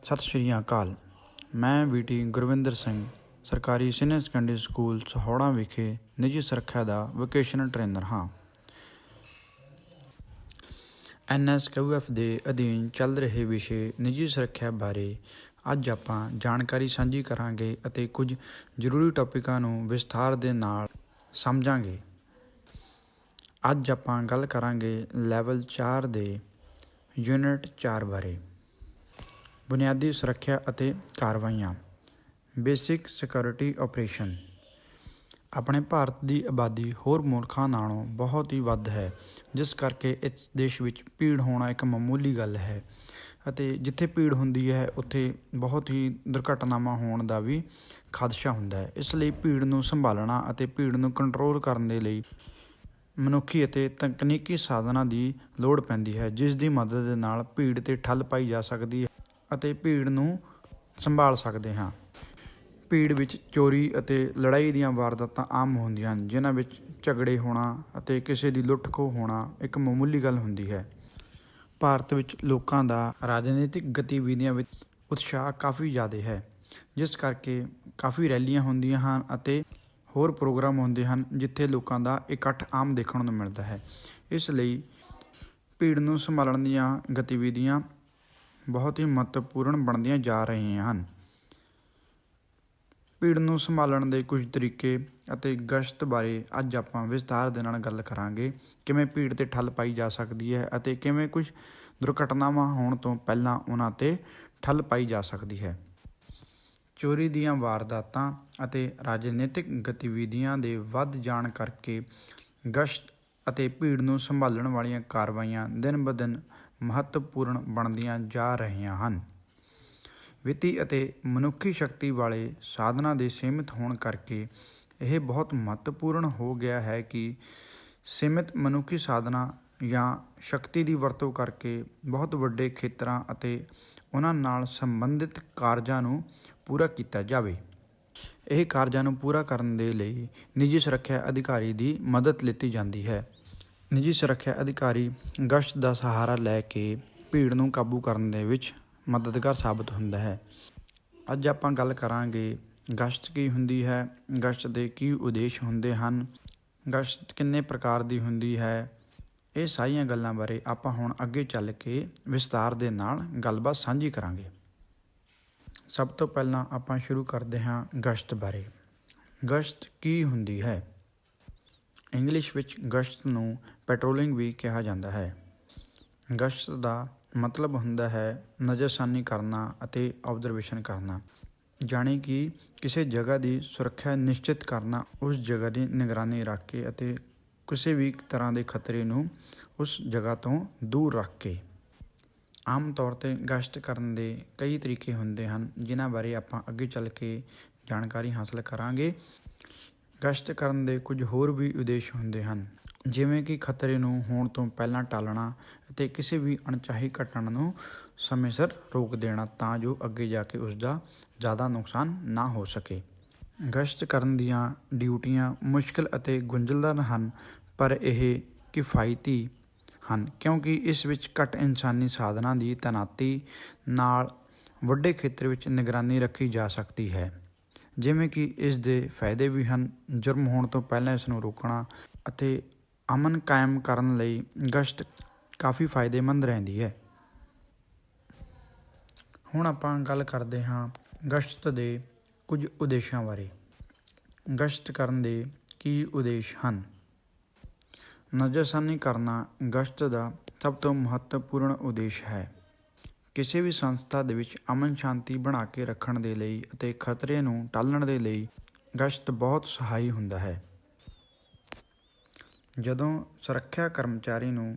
ਸਤਿ ਸ਼੍ਰੀ ਅਕਾਲ। ਮੈਂ ਵੀਟੀ ਗੁਰਵਿੰਦਰ ਸਿੰਘ ਸਰਕਾਰੀ ਸੀਨੀਅਰ ਸੈਕੰਡਰੀ ਸਕੂਲ ਸਹੌੜਾ ਵਿਖੇ ਨਿੱਜੀ ਸੁਰੱਖਿਆ ਦਾ ਵੋਕੇਸ਼ਨਲ ਟ੍ਰੇਨਰ ਹਾਂ। NSQF ਦੇ ਅਧੀਨ ਚੱਲ ਰਹੇ ਵਿਸ਼ੇ ਨਿੱਜੀ ਸੁਰੱਖਿਆ ਬਾਰੇ ਅੱਜ ਆਪਾਂ ਜਾਣਕਾਰੀ ਸਾਂਝੀ ਕਰਾਂਗੇ ਅਤੇ ਕੁਝ ਜ਼ਰੂਰੀ ਟੌਪਿਕਾਂ ਨੂੰ ਵਿਸਥਾਰ ਦੇ ਨਾਲ ਸਮਝਾਂਗੇ। ਅੱਜ ਆਪਾਂ ਗੱਲ ਕਰਾਂਗੇ ਲੈਵਲ 4 ਦੇ ਯੂਨਿਟ 4 ਬਾਰੇ। ਬੁਨਿਆਦੀ ਸੁਰੱਖਿਆ ਅਤੇ ਕਾਰਵਾਈਆਂ, ਬੇਸਿਕ ਸਿਕਿਉਰਿਟੀ ਆਪਰੇਸ਼ਨ। ਆਪਣੇ ਭਾਰਤ ਦੀ ਆਬਾਦੀ ਹੋਰ ਮੁਲਕਾਂ ਨਾਲੋਂ ਬਹੁਤ ਹੀ ਵੱਧ ਹੈ, ਜਿਸ ਕਰਕੇ ਇਸ ਦੇਸ਼ ਵਿੱਚ ਭੀੜ ਹੋਣਾ ਇੱਕ ਮਾਮੂਲੀ ਗੱਲ ਹੈ ਅਤੇ ਜਿੱਥੇ ਭੀੜ ਹੁੰਦੀ ਹੈ ਉੱਥੇ ਬਹੁਤ ਹੀ ਦੁਰਘਟਨਾਵਾਂ ਹੋਣ ਦਾ ਵੀ ਖਦਸ਼ਾ ਹੁੰਦਾ ਹੈ। ਇਸ ਲਈ ਭੀੜ ਨੂੰ ਸੰਭਾਲਣਾ ਅਤੇ ਭੀੜ ਨੂੰ ਕੰਟਰੋਲ ਕਰਨ ਦੇ ਲਈ ਮਨੁੱਖੀ ਅਤੇ ਤਕਨੀਕੀ ਸਾਧਨਾਂ ਦੀ ਲੋੜ ਪੈਂਦੀ ਹੈ, ਜਿਸ ਦੀ ਮਦਦ ਦੇ ਨਾਲ ਭੀੜ 'ਤੇ ਠੱਲ ਪਾਈ ਜਾ ਸਕਦੀ ਹੈ ਅਤੇ ਭੀੜ ਨੂੰ ਸੰਭਾਲ ਸਕਦੇ ਹਾਂ। ਭੀੜ ਵਿੱਚ ਚੋਰੀ ਅਤੇ ਲੜਾਈ ਦੀਆਂ ਵਾਰਦਾਤਾਂ ਆਮ ਹੁੰਦੀਆਂ ਹਨ, ਜਿਨ੍ਹਾਂ ਵਿੱਚ ਝਗੜੇ ਹੋਣਾ ਅਤੇ ਕਿਸੇ ਦੀ ਲੁੱਟ ਖੋਹ ਹੋਣਾ ਇੱਕ ਮਾਮੂਲੀ ਗੱਲ ਹੁੰਦੀ ਹੈ। ਭਾਰਤ ਵਿੱਚ ਲੋਕਾਂ ਦਾ ਰਾਜਨੀਤਿਕ ਗਤੀਵਿਧੀਆਂ ਵਿੱਚ ਉਤਸ਼ਾਹ ਕਾਫੀ ਜ਼ਿਆਦਾ ਹੈ, ਜਿਸ ਕਰਕੇ ਕਾਫੀ ਰੈਲੀਆਂ ਹੁੰਦੀਆਂ ਹਨ ਅਤੇ ਹੋਰ ਪ੍ਰੋਗਰਾਮ ਹੁੰਦੇ ਹਨ ਜਿੱਥੇ ਲੋਕਾਂ ਦਾ ਇਕੱਠ ਆਮ ਦੇਖਣ ਨੂੰ ਮਿਲਦਾ ਹੈ। ਇਸ ਲਈ ਭੀੜ ਨੂੰ ਸੰਭਾਲਣ ਦੀਆਂ ਗਤੀਵਿਧੀਆਂ ਬਹੁਤ ਹੀ ਮਹੱਤਵਪੂਰਨ ਬਣਦੀਆਂ ਜਾ ਰਹੀਆਂ ਹਨ। ਭੀੜ ਨੂੰ ਸੰਭਾਲਣ ਦੇ ਕੁਝ ਤਰੀਕੇ ਅਤੇ ਗਸ਼ਤ ਬਾਰੇ ਅੱਜ ਆਪਾਂ ਵਿਸਥਾਰ ਦੇ ਨਾਲ ਗੱਲ ਕਰਾਂਗੇ। ਕਿਵੇਂ ਭੀੜ 'ਤੇ ਠੱਲ ਪਾਈ ਜਾ ਸਕਦੀ ਹੈ ਅਤੇ ਕਿਵੇਂ ਕੁਝ ਦੁਰਘਟਨਾਵਾਂ ਹੋਣ ਤੋਂ ਪਹਿਲਾਂ ਉਹਨਾਂ 'ਤੇ ਠੱਲ ਪਾਈ ਜਾ ਸਕਦੀ ਹੈ। ਚੋਰੀ ਦੀਆਂ ਵਾਰਦਾਤਾਂ ਅਤੇ ਰਾਜਨੀਤਿਕ ਗਤੀਵਿਧੀਆਂ ਦੇ ਵੱਧ ਜਾਣ ਕਰਕੇ ਗਸ਼ਤ ਅਤੇ ਭੀੜ ਨੂੰ ਸੰਭਾਲਣ ਵਾਲੀਆਂ ਕਾਰਵਾਈਆਂ ਦਿਨ ਬ ਦਿਨ ਮਹੱਤਵਪੂਰਨ ਬਣਦੀਆਂ ਜਾ ਰਹੀਆਂ ਹਨ। ਵਿੱਤੀ ਅਤੇ ਮਨੁੱਖੀ ਸ਼ਕਤੀ ਵਾਲੇ ਸਾਧਨਾਂ ਦੇ ਸੀਮਿਤ ਹੋਣ ਕਰਕੇ ਇਹ ਬਹੁਤ ਮਹੱਤਵਪੂਰਨ ਹੋ ਗਿਆ ਹੈ ਕਿ ਸੀਮਿਤ ਮਨੁੱਖੀ ਸਾਧਨਾਂ ਜਾਂ ਸ਼ਕਤੀ ਦੀ ਵਰਤੋਂ ਕਰਕੇ ਬਹੁਤ ਵੱਡੇ ਖੇਤਰਾਂ ਅਤੇ ਉਹਨਾਂ ਨਾਲ ਸੰਬੰਧਿਤ ਕਾਰਜਾਂ ਨੂੰ ਪੂਰਾ ਕੀਤਾ ਜਾਵੇ। ਇਹ ਕਾਰਜਾਂ ਨੂੰ ਪੂਰਾ ਕਰਨ ਦੇ ਲਈ ਨਿੱਜੀ ਸੁਰੱਖਿਆ ਅਧਿਕਾਰੀ ਦੀ ਮਦਦ ਲਿੱਤੀ ਜਾਂਦੀ ਹੈ। ਨਿੱਜੀ ਸੁਰੱਖਿਆ ਅਧਿਕਾਰੀ ਗਸ਼ਤ ਦਾ ਸਹਾਰਾ ਲੈ ਕੇ ਭੀੜ ਨੂੰ ਕਾਬੂ ਕਰਨ ਦੇ ਵਿੱਚ ਮਦਦਗਾਰ ਸਾਬਤ ਹੁੰਦਾ ਹੈ। ਅੱਜ ਆਪਾਂ ਗੱਲ ਕਰਾਂਗੇ ਗਸ਼ਤ ਕੀ ਹੁੰਦੀ ਹੈ, ਗਸ਼ਤ ਦੇ ਕੀ ਉਦੇਸ਼ ਹੁੰਦੇ ਹਨ, ਗਸ਼ਤ ਕਿੰਨੇ ਪ੍ਰਕਾਰ ਦੀ ਹੁੰਦੀ ਹੈ। ਇਹ ਸਾਰੀਆਂ ਗੱਲਾਂ ਬਾਰੇ ਆਪਾਂ ਹੁਣ ਅੱਗੇ ਚੱਲ ਕੇ ਵਿਸਤਾਰ ਦੇ ਨਾਲ ਗੱਲਬਾਤ ਸਾਂਝੀ ਕਰਾਂਗੇ। ਸਭ ਤੋਂ ਪਹਿਲਾਂ ਆਪਾਂ ਸ਼ੁਰੂ ਕਰਦੇ ਹਾਂ ਗਸ਼ਤ ਬਾਰੇ। ਗਸ਼ਤ ਕੀ ਹੁੰਦੀ ਹੈ? ਇੰਗਲਿਸ਼ ਵਿੱਚ ਗਸ਼ਤ ਨੂੰ ਪੈਟਰੋਲਿੰਗ ਵੀ ਕਿਹਾ ਜਾਂਦਾ ਹੈ। ਗਸ਼ਤ ਦਾ ਮਤਲਬ ਹੁੰਦਾ ਹੈ ਨਜ਼ਰਸਾਨੀ ਕਰਨਾ ਅਤੇ ਆਬਜ਼ਰਵੇਸ਼ਨ ਕਰਨਾ, ਜਾਣੀ ਕਿ ਕਿਸੇ ਜਗ੍ਹਾ ਦੀ ਸੁਰੱਖਿਆ ਨਿਸ਼ਚਿਤ ਕਰਨਾ, ਉਸ ਜਗ੍ਹਾ ਦੀ ਨਿਗਰਾਨੀ ਰੱਖ ਕੇ ਅਤੇ ਕਿਸੇ ਵੀ ਤਰ੍ਹਾਂ ਦੇ ਖਤਰੇ ਨੂੰ ਉਸ ਜਗ੍ਹਾ ਤੋਂ ਦੂਰ ਰੱਖ ਕੇ। ਆਮ ਤੌਰ 'ਤੇ ਗਸ਼ਤ ਕਰਨ ਦੇ ਕਈ ਤਰੀਕੇ ਹੁੰਦੇ ਹਨ, ਜਿਨ੍ਹਾਂ ਬਾਰੇ ਆਪਾਂ ਅੱਗੇ ਚੱਲ ਕੇ ਜਾਣਕਾਰੀ ਹਾਸਲ ਕਰਾਂਗੇ। ਗਸ਼ਤ ਕਰਨ ਦੇ ਕੁਝ ਹੋਰ ਵੀ ਉਦੇਸ਼ ਹੁੰਦੇ ਹਨ, ਜਿਵੇਂ ਕਿ ਖਤਰੇ ਨੂੰ ਹੋਣ ਤੋਂ ਪਹਿਲਾਂ ਟਾਲਣਾ ਅਤੇ ਕਿਸੇ ਵੀ ਅਣਚਾਹੀ ਘਟਨਾ ਨੂੰ ਸਮੇਂ ਸਿਰ ਰੋਕ ਦੇਣਾ, ਤਾਂ ਜੋ ਅੱਗੇ ਜਾ ਕੇ ਉਸ ਦਾ ਜ਼ਿਆਦਾ ਨੁਕਸਾਨ ਨਾ ਹੋ ਸਕੇ। ਗਸ਼ਤ ਕਰਨ ਦੀਆਂ ਡਿਊਟੀਆਂ ਮੁਸ਼ਕਿਲ ਅਤੇ ਗੁੰਝਲਦਾਰ ਹਨ, ਪਰ ਇਹ ਕਿਫਾਇਤੀ ਹਨ ਕਿਉਂਕਿ ਇਸ ਵਿੱਚ ਘੱਟ ਇਨਸਾਨੀ ਸਾਧਨਾਂ ਦੀ ਤੈਨਾਤੀ ਨਾਲ ਵੱਡੇ ਖੇਤਰ ਵਿੱਚ ਨਿਗਰਾਨੀ ਰੱਖੀ ਜਾ ਸਕਦੀ ਹੈ। ਜਿਵੇਂ ਕਿ ਇਸ ਦੇ ਫਾਇਦੇ ਵੀ ਹਨ। ਜੁਰਮ ਹੋਣ ਤੋਂ ਪਹਿਲਾਂ ਇਸ ਨੂੰ ਰੋਕਣਾ ਅਤੇ ਅਮਨ ਕਾਇਮ ਕਰਨ ਲਈ ਗਸ਼ਤ ਕਾਫੀ ਫਾਇਦੇਮੰਦ ਰਹਿੰਦੀ ਹੈ। ਹੁਣ ਆਪਾਂ ਗੱਲ ਕਰਦੇ ਹਾਂ ਗਸ਼ਤ ਦੇ ਕੁਝ ਉਦੇਸ਼ਾਂ ਬਾਰੇ। ਗਸ਼ਤ ਕਰਨ ਦੇ ਕੀ ਉਦੇਸ਼ ਹਨ? ਨਜ਼ਰਸਾਨੀ ਕਰਨਾ ਗਸ਼ਤ ਦਾ ਸਭ ਤੋਂ ਮਹੱਤਵਪੂਰਨ ਉਦੇਸ਼ ਹੈ। ਕਿਸੇ ਵੀ ਸੰਸਥਾ ਦੇ ਵਿੱਚ ਅਮਨ ਸ਼ਾਂਤੀ ਬਣਾ ਕੇ ਰੱਖਣ ਦੇ ਲਈ ਅਤੇ ਖਤਰੇ ਨੂੰ ਟਾਲਣ ਦੇ ਲਈ ਗਸ਼ਤ ਬਹੁਤ ਸਹਾਈ ਹੁੰਦਾ ਹੈ। ਜਦੋਂ ਸੁਰੱਖਿਆ ਕਰਮਚਾਰੀ ਨੂੰ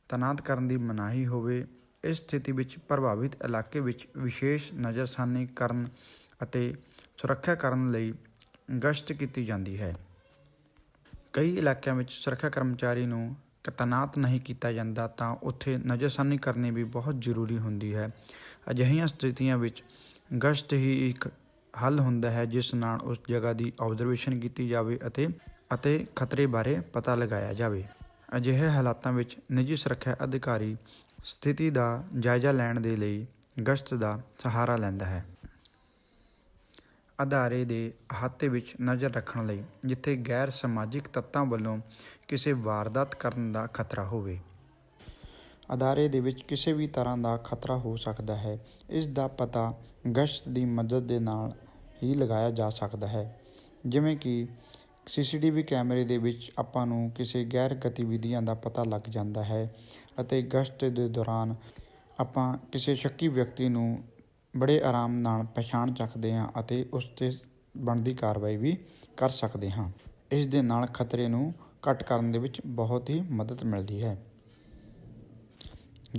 ਤੈਨਾਤ ਕਰਨ ਦੀ ਮਨਾਹੀ ਹੋਵੇ, ਇਸ ਸਥਿਤੀ ਵਿੱਚ ਪ੍ਰਭਾਵਿਤ ਇਲਾਕੇ ਵਿੱਚ ਵਿਸ਼ੇਸ਼ ਨਜ਼ਰਸਾਨੀ ਕਰਨ ਅਤੇ ਸੁਰੱਖਿਆ ਕਰਨ ਲਈ ਗਸ਼ਤ ਕੀਤੀ ਜਾਂਦੀ ਹੈ। ਕਈ ਇਲਾਕਿਆਂ ਵਿੱਚ ਸੁਰੱਖਿਆ ਕਰਮਚਾਰੀ ਨੂੰ ਤੈਨਾਤ ਨਹੀਂ ਕੀਤਾ ਜਾਂਦਾ, ਤਾਂ ਉੱਥੇ ਨਜ਼ਰਸਾਨੀ ਕਰਨੀ ਵੀ ਬਹੁਤ ਜ਼ਰੂਰੀ ਹੁੰਦੀ ਹੈ। ਅਜਿਹੀਆਂ ਸਥਿਤੀਆਂ ਵਿੱਚ ਗਸ਼ਤ ਹੀ ਇੱਕ ਹੱਲ ਹੁੰਦਾ ਹੈ, ਜਿਸ ਨਾਲ ਉਸ ਜਗ੍ਹਾ ਦੀ ਆਬਜ਼ਰਵੇਸ਼ਨ ਕੀਤੀ ਜਾਵੇ ਅਤੇ ਖਤਰੇ ਬਾਰੇ ਪਤਾ ਲਗਾਇਆ ਜਾਵੇ। ਅਜਿਹੇ ਹਾਲਾਤਾਂ ਵਿੱਚ ਨਿੱਜੀ ਸੁਰੱਖਿਆ ਅਧਿਕਾਰੀ ਸਥਿਤੀ ਦਾ ਜਾਇਜ਼ਾ ਲੈਣ ਦੇ ਲਈ ਗਸ਼ਤ ਦਾ ਸਹਾਰਾ ਲੈਂਦਾ ਹੈ। ਅਦਾਰੇ ਦੇ ਅਹਾਤੇ ਵਿੱਚ ਨਜ਼ਰ ਰੱਖਣ ਲਈ ਜਿੱਥੇ ਗੈਰ ਸਮਾਜਿਕ ਤੱਤਾਂ ਵੱਲੋਂ ਕਿਸੇ ਵਾਰਦਾਤ ਕਰਨ ਦਾ ਖਤਰਾ ਹੋਵੇ। ਅਦਾਰੇ ਦੇ ਵਿੱਚ ਕਿਸੇ ਵੀ ਤਰ੍ਹਾਂ ਦਾ ਖਤਰਾ ਹੋ ਸਕਦਾ ਹੈ। ਇਸ ਦਾ ਪਤਾ ਗਸ਼ਤ ਦੀ ਮਦਦ ਦੇ ਨਾਲ ਹੀ ਲਗਾਇਆ ਜਾ ਸਕਦਾ ਹੈ। ਜਿਵੇਂ ਕਿ CCTV ਕੈਮਰੇ ਦੇ ਵਿੱਚ ਆਪਾਂ ਨੂੰ ਕਿਸੇ ਗੈਰ ਗਤੀਵਿਧੀਆਂ ਦਾ ਪਤਾ ਲੱਗ ਜਾਂਦਾ ਹੈ ਅਤੇ ਗਸ਼ਤ ਦੇ ਦੌਰਾਨ ਆਪਾਂ ਕਿਸੇ ਸ਼ੱਕੀ ਵਿਅਕਤੀ ਨੂੰ ਬੜੇ ਆਰਾਮ ਨਾਲ ਪਛਾਣ ਸਕਦੇ ਹਾਂ ਅਤੇ ਉਸ 'ਤੇ ਬਣਦੀ ਕਾਰਵਾਈ ਵੀ ਕਰ ਸਕਦੇ ਹਾਂ। ਇਸ ਦੇ ਨਾਲ ਖਤਰੇ ਨੂੰ ਘੱਟ ਕਰਨ ਦੇ ਵਿੱਚ ਬਹੁਤ ਹੀ ਮਦਦ ਮਿਲਦੀ ਹੈ।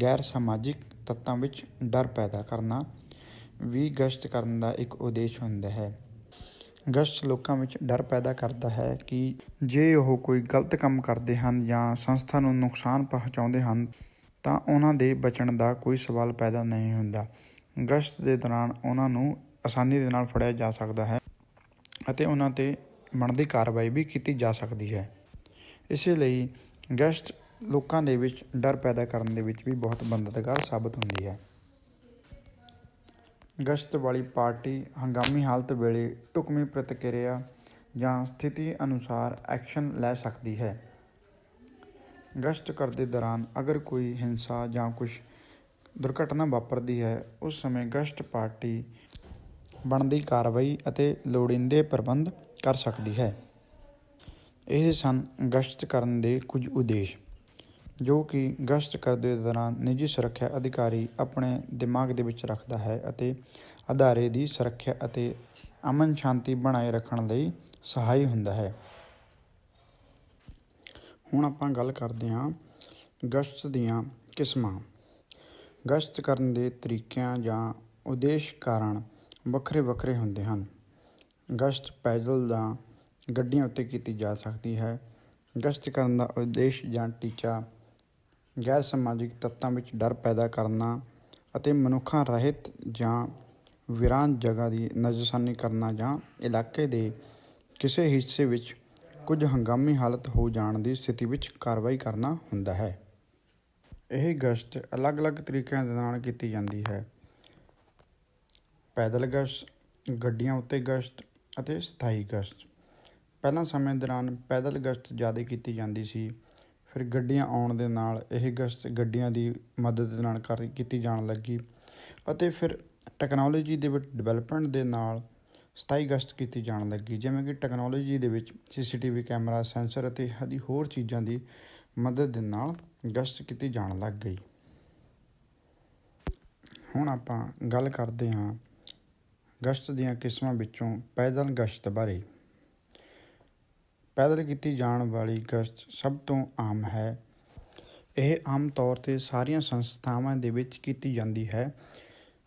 ਗੈਰ ਸਮਾਜਿਕ ਤੱਤਾਂ ਵਿੱਚ ਡਰ ਪੈਦਾ ਕਰਨਾ ਵੀ ਗਸ਼ਤ ਕਰਨ ਦਾ ਇੱਕ ਉਦੇਸ਼ ਹੁੰਦਾ ਹੈ। ਗਸ਼ਤ ਲੋਕਾਂ ਵਿੱਚ ਡਰ ਪੈਦਾ ਕਰਦਾ ਹੈ ਕਿ ਜੇ ਉਹ ਕੋਈ ਗਲਤ ਕੰਮ ਕਰਦੇ ਹਨ ਜਾਂ ਸੰਸਥਾ ਨੂੰ ਨੁਕਸਾਨ ਪਹੁੰਚਾਉਂਦੇ ਹਨ ਤਾਂ ਉਹਨਾਂ ਦੇ ਬਚਣ ਦਾ ਕੋਈ ਸਵਾਲ ਪੈਦਾ ਨਹੀਂ ਹੁੰਦਾ। ਗਸ਼ਤ ਦੇ ਦੌਰਾਨ ਉਹਨਾਂ ਨੂੰ ਆਸਾਨੀ ਦੇ ਨਾਲ ਫੜਿਆ ਜਾ ਸਕਦਾ ਹੈ ਅਤੇ ਉਹਨਾਂ 'ਤੇ ਬਣਦੀ ਕਾਰਵਾਈ ਵੀ ਕੀਤੀ ਜਾ ਸਕਦੀ ਹੈ। ਇਸੇ ਲਈ ਗਸ਼ਤ ਲੋਕਾਂ ਦੇ ਵਿੱਚ ਡਰ ਪੈਦਾ ਕਰਨ ਦੇ ਵਿੱਚ ਵੀ ਬਹੁਤ ਮਦਦਗਾਰ ਸਾਬਤ ਹੁੰਦੀ ਹੈ। ਗਸ਼ਤ ਵਾਲੀ ਪਾਰਟੀ ਹੰਗਾਮੀ ਹਾਲਤ ਵੇਲੇ ਢੁਕਵੀਂ ਪ੍ਰਤੀਕਿਰਿਆ ਜਾਂ ਸਥਿਤੀ ਅਨੁਸਾਰ ਐਕਸ਼ਨ ਲੈ ਸਕਦੀ ਹੈ। ਗਸ਼ਤ ਕਰਦੇ ਦੌਰਾਨ ਅਗਰ ਕੋਈ ਹਿੰਸਾ ਜਾਂ ਕੁਛ ਦੁਰਘਟਨਾ ਵਾਪਰਦੀ ਹੈ ਉਸ ਸਮੇਂ ਗਸ਼ਤ ਪਾਰਟੀ ਬਣਦੀ ਕਾਰਵਾਈ ਅਤੇ ਲੋੜੀਂਦੇ ਪ੍ਰਬੰਧ ਕਰ ਸਕਦੀ ਹੈ। ਇਹ ਸਨ ਗਸ਼ਤ ਕਰਨ ਦੇ ਕੁਝ ਉਦੇਸ਼ ਜੋ ਕਿ ਗਸ਼ਤ ਕਰਦੇ ਦੌਰਾਨ ਨਿੱਜੀ ਸੁਰੱਖਿਆ ਅਧਿਕਾਰੀ ਆਪਣੇ ਦਿਮਾਗ ਦੇ ਵਿੱਚ ਰੱਖਦਾ ਹੈ ਅਤੇ ਅਦਾਰੇ ਦੀ ਸੁਰੱਖਿਆ ਅਤੇ ਅਮਨ ਸ਼ਾਂਤੀ ਬਣਾਏ ਰੱਖਣ ਲਈ ਸਹਾਈ ਹੁੰਦਾ ਹੈ। ਹੁਣ ਆਪਾਂ ਗੱਲ ਕਰਦੇ ਹਾਂ ਗਸ਼ਤ ਦੀਆਂ ਕਿਸਮਾਂ। ਗਸ਼ਤ ਕਰਨ ਦੇ ਤਰੀਕਿਆਂ ਜਾਂ ਉਦੇਸ਼ ਕਾਰਨ ਵੱਖਰੇ ਵੱਖਰੇ ਹੁੰਦੇ ਹਨ। ਗਸ਼ਤ ਪੈਦਲ ਜਾਂ ਗੱਡੀਆਂ ਉੱਤੇ ਕੀਤੀ ਜਾ ਸਕਦੀ ਹੈ। ਗਸ਼ਤ ਕਰਨ ਦਾ ਉਦੇਸ਼ ਜਾਂ ਟੀਚਾ ਗੈਰ ਸਮਾਜਿਕ ਤੱਤਾਂ ਵਿੱਚ ਡਰ ਪੈਦਾ ਕਰਨਾ ਅਤੇ ਮਨੁੱਖਾਂ ਰਹਿਤ ਜਾਂ ਵੀਰਾਨ ਜਗ੍ਹਾ ਦੀ ਨਜ਼ਰਸਾਨੀ ਕਰਨਾ ਜਾਂ ਇਲਾਕੇ ਦੇ ਕਿਸੇ ਹਿੱਸੇ ਵਿੱਚ ਕੁਝ ਹੰਗਾਮੀ ਹਾਲਤ ਹੋ ਜਾਣ ਦੀ ਸਥਿਤੀ ਵਿੱਚ ਕਾਰਵਾਈ ਕਰਨਾ ਹੁੰਦਾ ਹੈ। ਇਹ ਗਸ਼ਤ ਅਲੱਗ-ਅਲੱਗ ਤਰੀਕਿਆਂ ਦੇ ਨਾਲ ਕੀਤੀ ਜਾਂਦੀ ਹੈ। ਪੈਦਲ ਗਸ਼ਤ, ਗੱਡੀਆਂ ਉੱਤੇ ਗਸ਼ਤ ਅਤੇ ਸਥਾਈ ਗਸ਼ਤ। ਪਹਿਲਾਂ ਸਮੇਂ ਦੌਰਾਨ ਪੈਦਲ ਗਸ਼ਤ ਜ਼ਿਆਦਾ ਕੀਤੀ ਜਾਂਦੀ ਸੀ। ਫਿਰ ਗੱਡੀਆਂ ਆਉਣ ਦੇ ਨਾਲ ਇਹ ਗਸ਼ਤ ਗੱਡੀਆਂ ਦੀ ਮਦਦ ਨਾਲ ਕੀਤੀ ਜਾਣ ਲੱਗੀ ਅਤੇ ਫਿਰ ਟੈਕਨੋਲੋਜੀ ਦੇ ਵਿੱਚ ਡਿਵੈਲਪਮੈਂਟ ਦੇ ਨਾਲ ਸਥਾਈ ਗਸ਼ਤ ਕੀਤੀ ਜਾਣ ਲੱਗੀ। ਜਿਵੇਂ ਕਿ ਟੈਕਨੋਲੋਜੀ ਦੇ ਵਿੱਚ CCTV ਕੈਮਰਾ, ਸੈਂਸਰ ਅਤੇ ਆਦਿ ਹੋਰ ਚੀਜ਼ਾਂ ਦੀ ਮਦਦ ਦੇ ਨਾਲ ਗਸ਼ਤ ਕੀਤੀ ਜਾਣ ਲੱਗ ਗਈ। ਹੁਣ ਆਪਾਂ ਗੱਲ ਕਰਦੇ ਹਾਂ ਗਸ਼ਤ ਦੀਆਂ ਕਿਸਮਾਂ ਵਿੱਚੋਂ ਪੈਦਲ ਗਸ਼ਤ ਬਾਰੇ। ਪੈਦਲ ਕੀਤੀ ਜਾਣ ਵਾਲੀ ਗਸ਼ਤ ਸਭ ਤੋਂ ਆਮ ਹੈ। ਇਹ ਆਮ ਤੌਰ 'ਤੇ ਸਾਰੀਆਂ ਸੰਸਥਾਵਾਂ ਦੇ ਵਿੱਚ ਕੀਤੀ ਜਾਂਦੀ ਹੈ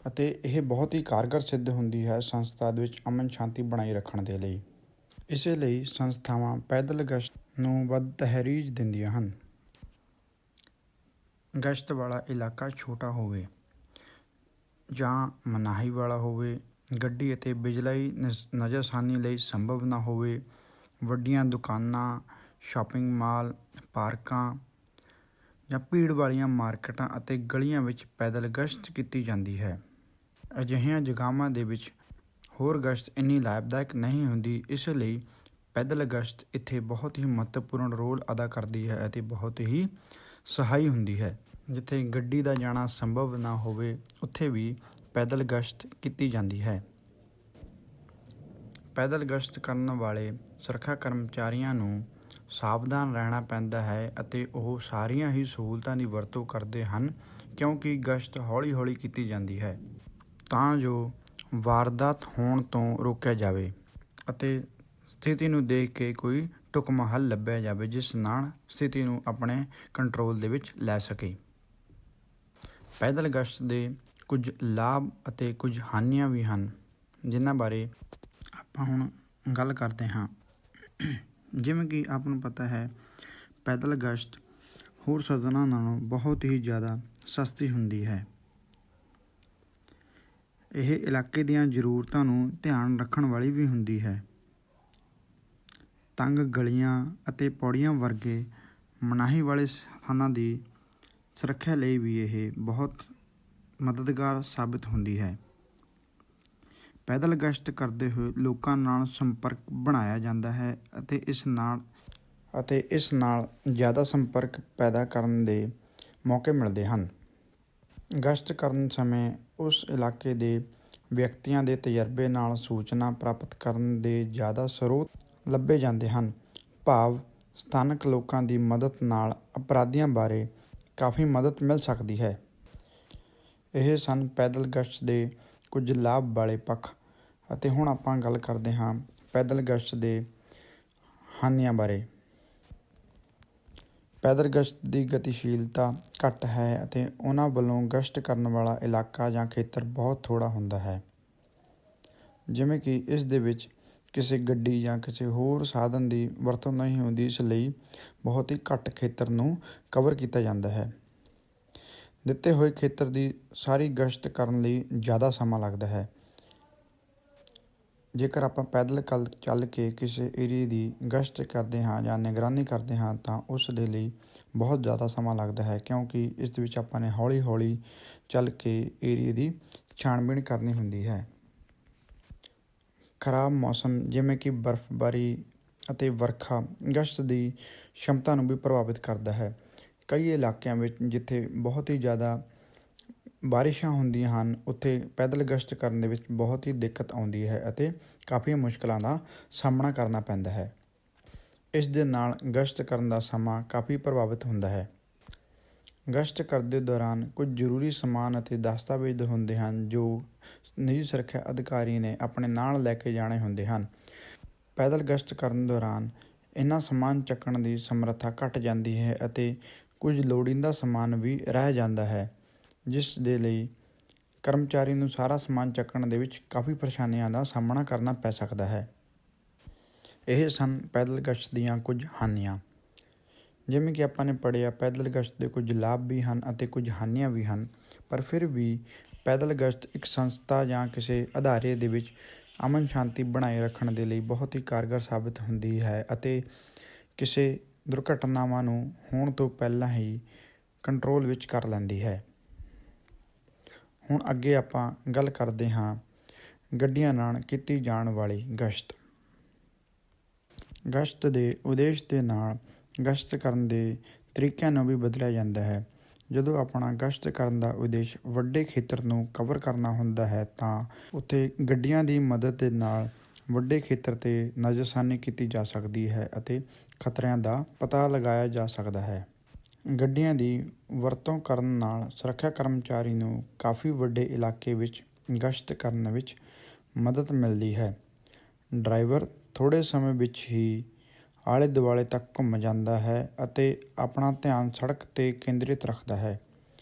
ਅਤੇ ਇਹ ਬਹੁਤ ਹੀ ਕਾਰਗਰ ਸਿੱਧ ਹੁੰਦੀ ਹੈ ਸੰਸਥਾ ਦੇ ਵਿੱਚ ਅਮਨ ਸ਼ਾਂਤੀ ਬਣਾਈ ਰੱਖਣ ਦੇ ਲਈ। ਇਸੇ ਲਈ ਸੰਸਥਾਵਾਂ ਪੈਦਲ ਗਸ਼ਤ ਨੂੰ ਵੱਧ ਤਰਜੀਹ ਦਿੰਦੀਆਂ ਹਨ। ਗਸ਼ਤ ਵਾਲਾ ਇਲਾਕਾ ਛੋਟਾ ਹੋਵੇ ਜਾਂ ਮਨਾਹੀ ਵਾਲਾ ਹੋਵੇ, ਗੱਡੀ ਅਤੇ ਬਿਜਲਈ ਨਜ਼ਰਸਾਨੀ ਲਈ ਸੰਭਵ ਨਾ ਹੋਵੇ, ਵੱਡੀਆਂ ਦੁਕਾਨਾਂ, ਸ਼ਾਪਿੰਗ ਮਾਲ, ਪਾਰਕਾਂ ਜਾਂ ਭੀੜ ਵਾਲੀਆਂ ਮਾਰਕੀਟਾਂ ਅਤੇ ਗਲੀਆਂ ਵਿੱਚ ਪੈਦਲ ਗਸ਼ਤ ਕੀਤੀ ਜਾਂਦੀ ਹੈ। ਅਜਿਹੀਆਂ ਜਗ੍ਹਾਵਾਂ ਦੇ ਵਿੱਚ ਹੋਰ ਗਸ਼ਤ ਇੰਨੀ ਲਾਭਦਾਇਕ ਨਹੀਂ ਹੁੰਦੀ। ਇਸ ਲਈ ਪੈਦਲ ਗਸ਼ਤ ਇੱਥੇ ਬਹੁਤ ਹੀ ਮਹੱਤਵਪੂਰਨ ਰੋਲ ਅਦਾ ਕਰਦੀ ਹੈ ਅਤੇ ਬਹੁਤ ਹੀ ਸਹਾਈ ਹੁੰਦੀ ਹੈ। ਜਿੱਥੇ ਗੱਡੀ ਦਾ ਜਾਣਾ ਸੰਭਵ ਨਾ ਹੋਵੇ ਉੱਥੇ ਵੀ ਪੈਦਲ ਗਸ਼ਤ ਕੀਤੀ ਜਾਂਦੀ ਹੈ। ਪੈਦਲ ਗਸ਼ਤ ਕਰਨ ਵਾਲੇ ਸੁਰੱਖਿਆ ਕਰਮਚਾਰੀਆਂ ਨੂੰ ਸਾਵਧਾਨ ਰਹਿਣਾ ਪੈਂਦਾ ਹੈ ਅਤੇ ਉਹ ਸਾਰੀਆਂ ਹੀ ਸਹੂਲਤਾਂ ਦੀ ਵਰਤੋਂ ਕਰਦੇ ਹਨ ਕਿਉਂਕਿ ਗਸ਼ਤ ਹੌਲੀ-ਹੌਲੀ ਕੀਤੀ ਜਾਂਦੀ ਹੈ ਤਾਂ ਜੋ ਵਾਰਦਾਤ ਹੋਣ ਤੋਂ ਰੋਕਿਆ ਜਾਵੇ ਅਤੇ ਸਥਿਤੀ ਨੂੰ ਦੇਖ ਕੇ ਕੋਈ ਢੁਕਵਾਂ ਹੱਲ ਲੱਭਿਆ ਜਾਵੇ ਜਿਸ ਨਾਲ ਸਥਿਤੀ ਨੂੰ ਆਪਣੇ ਕੰਟਰੋਲ ਦੇ ਵਿੱਚ ਲੈ ਸਕੇ। ਪੈਦਲ ਗਸ਼ਤ ਦੇ ਕੁਝ ਲਾਭ ਅਤੇ ਕੁਝ ਹਾਨੀਆਂ ਵੀ ਹਨ ਜਿਨ੍ਹਾਂ ਬਾਰੇ ਆਪਾਂ ਹੁਣ ਗੱਲ ਕਰਦੇ ਹਾਂ। ਜਿਵੇਂ ਕਿ ਆਪ ਨੂੰ ਪਤਾ ਹੈ ਪੈਦਲ ਗਸ਼ਤ ਹੋਰ ਸਾਧਨਾਂ ਨਾਲੋਂ ਬਹੁਤ ਹੀ ਜ਼ਿਆਦਾ ਸਸਤੀ ਹੁੰਦੀ ਹੈ। ਇਹ ਇਲਾਕੇ ਦੀਆਂ ਜ਼ਰੂਰਤਾਂ ਨੂੰ ਧਿਆਨ ਰੱਖਣ ਵਾਲੀ ਵੀ ਹੁੰਦੀ ਹੈ। ਤੰਗ ਗਲੀਆਂ ਅਤੇ ਪੌੜੀਆਂ ਵਰਗੇ ਮਨਾਹੀ ਵਾਲੇ ਸਥਾਨਾਂ ਦੀ ਸੁਰੱਖਿਆ ਲਈ ਵੀ ਇਹ ਬਹੁਤ ਮਦਦਗਾਰ ਸਾਬਿਤ ਹੁੰਦੀ ਹੈ। ਪੈਦਲ ਗਸ਼ਤ ਕਰਦੇ ਹੋਏ ਲੋਕਾਂ ਨਾਲ ਸੰਪਰਕ ਬਣਾਇਆ ਜਾਂਦਾ ਹੈ ਅਤੇ ਇਸ ਨਾਲ ਜ਼ਿਆਦਾ ਸੰਪਰਕ ਪੈਦਾ ਕਰਨ ਦੇ ਮੌਕੇ ਮਿਲਦੇ ਹਨ। ਗਸ਼ਤ ਕਰਨ ਸਮੇਂ ਉਸ ਇਲਾਕੇ ਦੇ ਵਿਅਕਤੀਆਂ ਦੇ ਤਜਰਬੇ ਨਾਲ ਸੂਚਨਾ ਪ੍ਰਾਪਤ ਕਰਨ ਦੇ ਜ਼ਿਆਦਾ ਸਰੋਤ ਲੱਭੇ ਜਾਂਦੇ ਹਨ। ਭਾਵ ਸਥਾਨਕ ਲੋਕਾਂ ਦੀ ਮਦਦ ਨਾਲ ਅਪਰਾਧੀਆਂ ਬਾਰੇ ਕਾਫੀ ਮਦਦ ਮਿਲ ਸਕਦੀ ਹੈ। ਇਹ ਸਨ ਪੈਦਲ ਗਸ਼ਤ ਦੇ ਕੁਝ ਲਾਭ ਵਾਲੇ ਪੱਖ ਅਤੇ ਹੁਣ ਆਪਾਂ ਗੱਲ ਕਰਦੇ ਹਾਂ ਪੈਦਲ ਗਸ਼ਤ ਦੇ ਹਾਨੀਆਂ ਬਾਰੇ। ਪੈਦਲ ਗਸ਼ਤ ਦੀ ਗਤੀਸ਼ੀਲਤਾ ਘੱਟ ਹੈ ਅਤੇ ਉਹਨਾਂ ਵੱਲੋਂ ਗਸ਼ਤ ਕਰਨ ਵਾਲਾ ਇਲਾਕਾ ਜਾਂ ਖੇਤਰ ਬਹੁਤ ਥੋੜ੍ਹਾ ਹੁੰਦਾ ਹੈ। ਜਿਵੇਂ ਕਿ ਇਸ ਦੇ ਵਿੱਚ ਕਿਸੇ ਗੱਡੀ ਜਾਂ ਕਿਸੇ ਹੋਰ ਸਾਧਨ ਦੀ ਵਰਤੋਂ ਨਹੀਂ ਹੁੰਦੀ, ਇਸ ਲਈ ਬਹੁਤ ਹੀ ਘੱਟ ਖੇਤਰ ਨੂੰ ਕਵਰ ਕੀਤਾ ਜਾਂਦਾ ਹੈ। ਦਿੱਤੇ ਹੋਏ ਖੇਤਰ ਦੀ ਸਾਰੀ ਗਸ਼ਤ ਕਰਨ ਲਈ ਜ਼ਿਆਦਾ ਸਮਾਂ ਲੱਗਦਾ ਹੈ। ਜੇਕਰ ਆਪਾਂ ਪੈਦਲ ਚੱਲ ਕੇ ਕਿਸੇ ਏਰੀਏ ਦੀ ਗਸ਼ਤ ਕਰਦੇ ਹਾਂ ਜਾਂ ਨਿਗਰਾਨੀ ਕਰਦੇ ਹਾਂ ਤਾਂ ਉਸ ਦੇ ਲਈ ਬਹੁਤ ਜ਼ਿਆਦਾ ਸਮਾਂ ਲੱਗਦਾ ਹੈ, ਕਿਉਂਕਿ ਇਸ ਦੇ ਵਿੱਚ ਆਪਾਂ ਨੇ ਹੌਲੀ ਹੌਲੀ ਚੱਲ ਕੇ ਏਰੀਏ ਦੀ ਛਾਣਬੀਣ ਕਰਨੀ ਹੁੰਦੀ ਹੈ। ਖਰਾਬ ਮੌਸਮ ਜਿਵੇਂ ਕਿ ਬਰਫ਼ਬਾਰੀ ਅਤੇ ਵਰਖਾ ਗਸ਼ਤ ਦੀ ਸ਼ਮਤਾ ਨੂੰ ਵੀ ਪ੍ਰਭਾਵਿਤ ਕਰਦਾ ਹੈ। ਕਈ ਇਲਾਕਿਆਂ ਵਿੱਚ ਜਿੱਥੇ ਬਹੁਤ ਹੀ ਜ਼ਿਆਦਾ ਬਾਰਿਸ਼ਾਂ ਹੁੰਦੀਆਂ ਹਨ, ਉੱਥੇ ਪੈਦਲ ਗਸ਼ਤ ਕਰਨ ਦੇ ਵਿੱਚ ਬਹੁਤ ਹੀ ਦਿੱਕਤ ਆਉਂਦੀ ਹੈ ਅਤੇ ਕਾਫੀ ਮੁਸ਼ਕਲਾਂ ਦਾ ਸਾਹਮਣਾ ਕਰਨਾ ਪੈਂਦਾ ਹੈ। ਇਸ ਦੇ ਨਾਲ ਗਸ਼ਤ ਕਰਨ ਦਾ ਸਮਾਂ ਕਾਫੀ ਪ੍ਰਭਾਵਿਤ ਹੁੰਦਾ ਹੈ। ਗਸ਼ਤ ਕਰਦੇ ਦੌਰਾਨ ਕੁਝ ਜ਼ਰੂਰੀ ਸਮਾਨ ਅਤੇ ਦਸਤਾਵੇਜ਼ ਹੁੰਦੇ ਹਨ ਜੋ ਨਿੱਜੀ ਸੁਰੱਖਿਆ ਅਧਿਕਾਰੀ ਨੇ ਆਪਣੇ ਨਾਲ ਲੈ ਕੇ ਜਾਣੇ ਹੁੰਦੇ ਹਨ। ਪੈਦਲ ਗਸ਼ਤ ਕਰਨ ਦੌਰਾਨ ਇਹਨਾਂ ਸਮਾਨ ਚੱਕਣ ਦੀ ਸਮਰੱਥਾ ਘੱਟ ਜਾਂਦੀ ਹੈ ਅਤੇ ਕੁਝ ਲੋੜੀਂਦਾ ਸਮਾਨ ਵੀ ਰਹਿ ਜਾਂਦਾ ਹੈ, ਜਿਸ ਦੇ ਲਈ ਕਰਮਚਾਰੀ ਨੂੰ ਸਾਰਾ ਸਮਾਨ ਚੱਕਣ ਦੇ ਵਿੱਚ ਕਾਫੀ ਪਰੇਸ਼ਾਨੀਆਂ ਦਾ ਸਾਹਮਣਾ ਕਰਨਾ ਪੈ ਸਕਦਾ ਹੈ। ਇਹ ਸਨ ਪੈਦਲ ਗਸ਼ਤ ਦੀਆਂ ਕੁਝ ਹਾਨੀਆਂ। ਜਿਵੇਂ ਕਿ ਆਪਾਂ ਨੇ ਪੜ੍ਹਿਆ, ਪੈਦਲ ਗਸ਼ਤ ਦੇ ਕੁਝ ਲਾਭ ਵੀ ਹਨ ਅਤੇ ਕੁਝ ਹਾਨੀਆਂ ਵੀ ਹਨ, ਪਰ ਫਿਰ ਵੀ ਪੈਦਲ ਗਸ਼ਤ ਇੱਕ ਸੰਸਥਾ ਜਾਂ ਕਿਸੇ ਅਦਾਰੇ ਦੇ ਵਿੱਚ ਅਮਨ ਸ਼ਾਂਤੀ ਬਣਾਏ ਰੱਖਣ ਦੇ ਲਈ ਬਹੁਤ ਹੀ ਕਾਰਗਰ ਸਾਬਿਤ ਹੁੰਦੀ ਹੈ ਅਤੇ ਕਿਸੇ ਦੁਰਘਟਨਾਵਾਂ ਨੂੰ ਹੋਣ ਤੋਂ ਪਹਿਲਾਂ ਹੀ ਕੰਟਰੋਲ ਵਿੱਚ ਕਰ ਲੈਂਦੀ ਹੈ। ਹੁਣ ਅੱਗੇ ਆਪਾਂ ਗੱਲ ਕਰਦੇ ਹਾਂ ਗੱਡੀਆਂ ਨਾਲ ਕੀਤੀ ਜਾਣ ਵਾਲੀ ਗਸ਼ਤ। ਗਸ਼ਤ ਦੇ ਉਦੇਸ਼ ਦੇ ਨਾਲ ਗਸ਼ਤ ਕਰਨ ਦੇ ਤਰੀਕਿਆਂ ਨੂੰ ਵੀ ਬਦਲਿਆ ਜਾਂਦਾ ਹੈ। ਜਦੋਂ ਆਪਣਾ ਗਸ਼ਤ ਕਰਨ ਦਾ ਉਦੇਸ਼ ਵੱਡੇ ਖੇਤਰ ਨੂੰ ਕਵਰ ਕਰਨਾ ਹੁੰਦਾ ਹੈ ਤਾਂ ਉੱਥੇ ਗੱਡੀਆਂ ਦੀ ਮਦਦ ਦੇ ਨਾਲ ਵੱਡੇ ਖੇਤਰ 'ਤੇ ਨਜ਼ਰਸਾਨੀ ਕੀਤੀ ਜਾ ਸਕਦੀ ਹੈ ਅਤੇ ਖਤਰਿਆਂ ਦਾ ਪਤਾ ਲਗਾਇਆ ਜਾ ਸਕਦਾ ਹੈ। ਗੱਡੀਆਂ ਦੀ ਵਰਤੋਂ ਕਰਨ ਨਾਲ ਸੁਰੱਖਿਆ ਕਰਮਚਾਰੀ ਨੂੰ ਕਾਫੀ ਵੱਡੇ ਇਲਾਕੇ ਵਿੱਚ ਗਸ਼ਤ ਕਰਨ ਵਿੱਚ ਮਦਦ ਮਿਲਦੀ ਹੈ। ਡਰਾਈਵਰ ਥੋੜ੍ਹੇ ਸਮੇਂ ਵਿੱਚ ਹੀ ਆਲੇ ਦੁਆਲੇ ਤੱਕ ਘੁੰਮ ਜਾਂਦਾ ਹੈ ਅਤੇ ਆਪਣਾ ਧਿਆਨ ਸੜਕ 'ਤੇ ਕੇਂਦਰਿਤ ਰੱਖਦਾ ਹੈ।